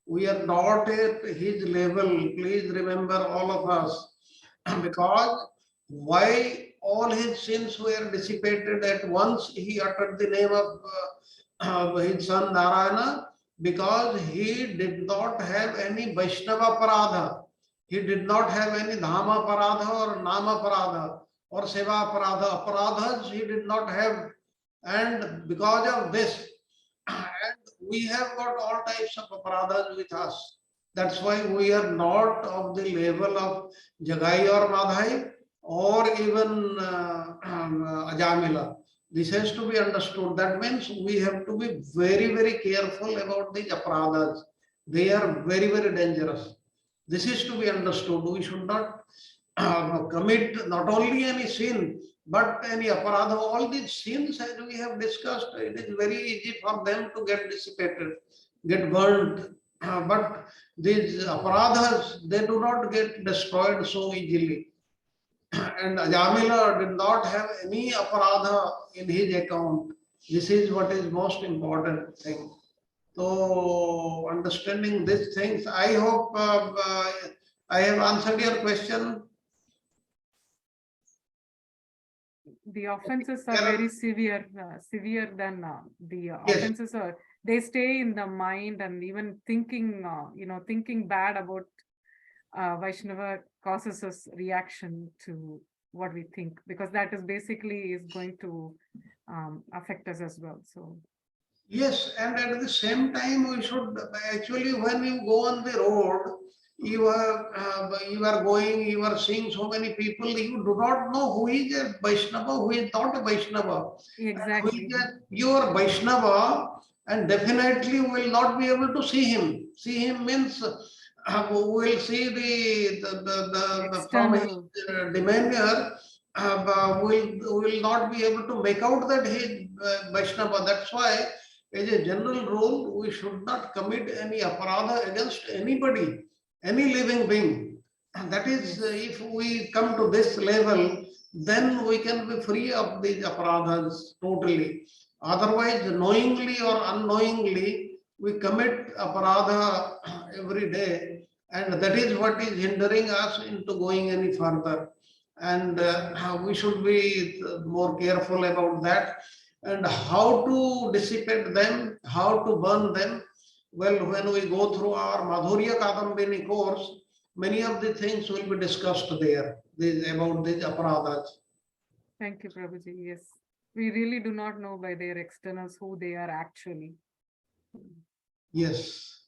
We are not at his level. Please remember, all of us. Because why all his sins were dissipated at once he uttered the name of his son Narayana, because he did not have any Vaishnava Paradha. He did not have any Dhamma Paradha or Nama Paradha or Seva Paradha. Paradhas he did not have. And because of this, and we have got all types of paradhas with us. That's why we are not of the level of Jagai or Madhai or even Ajamila. This has to be understood. That means we have to be very, very careful about these aparadhas. They are very, very dangerous. This is to be understood. We should not commit not only any sin, but any aparadha. All these sins, as we have discussed, it is very easy for them to get dissipated, get burned. But these aparadhas, they do not get destroyed so easily. And Ajamila did not have any aparadha in his account. This is what is most important thing. So understanding these things, I hope I have answered your question. The offenses are very severe, severe than the Yes. offenses are, they stay in the mind, and even thinking, thinking bad about Vaishnava causes us reaction to what we think, because that is basically is going to affect us as well. So Yes, and at the same time, we should actually, when you go on the road, you are going, you are seeing so many people, you do not know who is a Vaishnava, who is not a Vaishnava. exactly. You are Vaishnava, and definitely will not be able to see him. See him means we will see the from his External. demeanor. We will not be able to make out that he is Vaishnava. That's why, as a general rule, we should not commit any aparadha against anybody, any living being. And that is, if we come to this level, then we can be free of these aparadhas totally. Otherwise, knowingly or unknowingly, we commit aparadha every day, and that is what is hindering us into going any further. And we should be more careful about that. And how to dissipate them, how to burn them. Well, when we go through our Madhurya Kadambini course, many of the things will be discussed there, about these aparadhas. Thank you, Prabhuji. Yes, we really do not know by their externals who they are actually. Yes.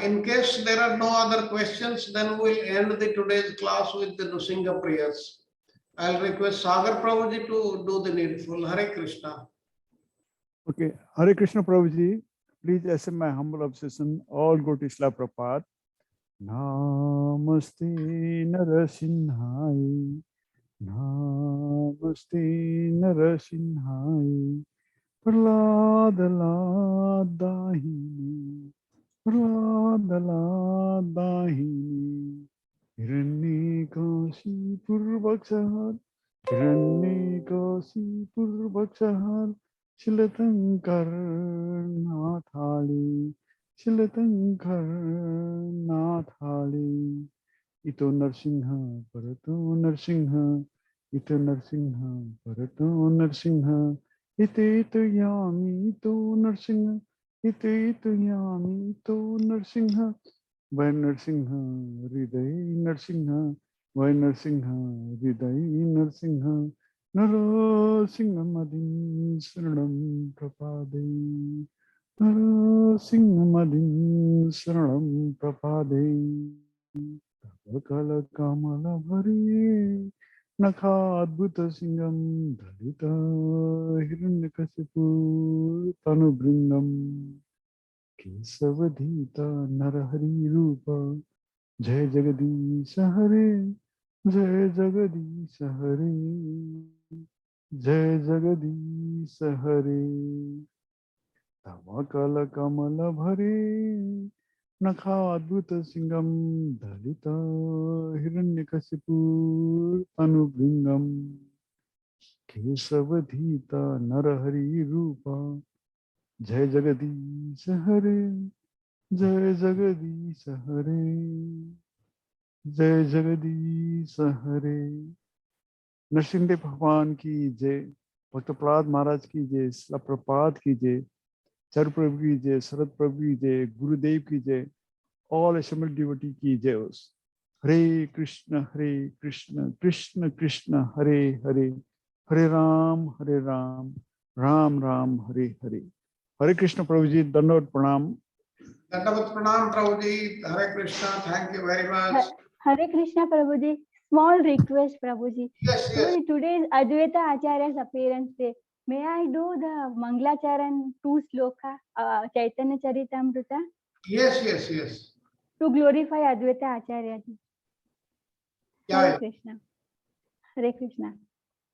In case there are no other questions, then we'll end the today's class with the Nrsimha prayers. I'll request Sagar Prabhuji to do the needful. Hare Krishna. Okay, Hare Krishna Prabhuji, please accept my humble obsession. All go to Isla Prabhupada. Namaste Narasimhai. Namaste Narasimhai. Praladaladahi. Praladaladahi. Hiranyakasi Purvaksahar. Hiranyakasi Purvaksahar. Shilatankar Nathali. Shilatankar Nathali. Ito Narsimha, Parato Narsimha. Ito Narsimha, Parato Narsimha. Ito Yami, Ito Narsimha. Ito Yami, Ito Narsimha. Vai Narsimha, Hriday Narsimha. Vai Narsimha, Hriday Narsimha. Narasingha Madin Saranam Prapade. Narasingha Madin Saranam Prapade. Vakala Kamala Bhari. Nakadbhuta Singham Dalita Hiranyakasipu Tanubrindam Kesavadhita Narahari Rupa Jai Jagadisha Hare Jai Jagadisha Hare Jai Jagadisha Hare Tamakala Kamala Bhare Nakadbhuta Singham Dalita Hiranyakasipu Anubringam Kesavadhita Narahari Rupa Jai Jagadisha Hare Jai Jagadisha Hare Jai Jagadisha Hare Narasimha भगवान की जय, भक्त प्रहलाद महाराज की जय, शिला प्रभुपाद की जय, चारु प्रभु की जय, शरद प्रभु की जय, गुरुदेव की जय, all assembled devotee की जय हो। हरे कृष्ण कृष्ण कृष्ण हरे हरे, हरे राम राम राम हरे हरे। हरे कृष्ण प्रभु जी, दंडवत प्रणाम। Dandavat Pranam Prabhuji, Hare Krishna, thank you very much. Hare Krishna, Prabhuji. Small request, Prabhuji. Yes, yes, Prabhuji, today is Advaita Acharya's appearance day. May I do the Manglacharan 2 sloka, Chaitanya Charitamrita, yes, yes, yes. to glorify Advaita Acharya ji? Yeah, Hare yeah. Krishna. Hare Krishna.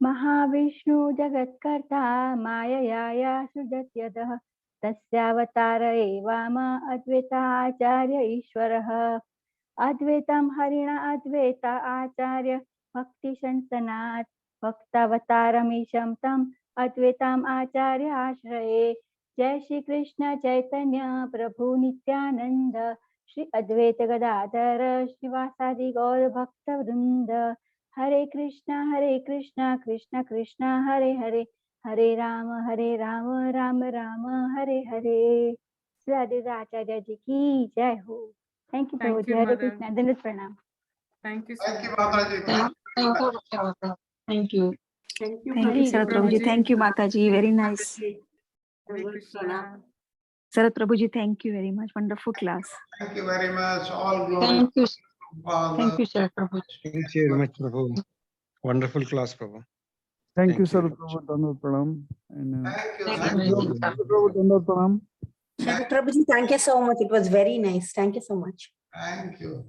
Mahavishnu Jagatkarta Mayaya Sujatyadaha Tasyavatara Evama Advaita Acharya Ishwaraha Advaitam Harina Advaita Acharya Bhakti Shantanat Bhaktavataramisham Tam Advaitam Acharya Ashraye Jai Shri Krishna Chaitanya Prabhu Nityananda Shri Advaita Gadadhara Shivasadi Gaur Bhakta Vrinda Hare Krishna Krishna Krishna Hare Hare Hare Rama Rama Rama Hare Hare Shri Advaita Acharya ji ki jai ho. Thank you, Thank Prabhuji. you, Hare Mother. Krishna. Dandavat Pranam. Thank you so Thank you, much. Mataji. Thank you, Prabhupada. Thank you. Thank you, Thank you, Sarat Prabhuji. Prabhuji. Thank you, Mataji. Very nice. Hare Krishna. Sarat Prabhuji, thank you very much. Wonderful class. Thank you very much. All glory. Thank you. Father. Thank you, Sir Prabhuji. Thank you very much, Prabhu. Wonderful class, Prabhu. Thank you, Thank you Sir very much. Prabhu, Dandavat Pranam. And Thank you. Thank Thank you. you. Prabhu, Dandavat Pranam. Prabhuji, thank you so much. It was very nice. Thank you so much. Thank you.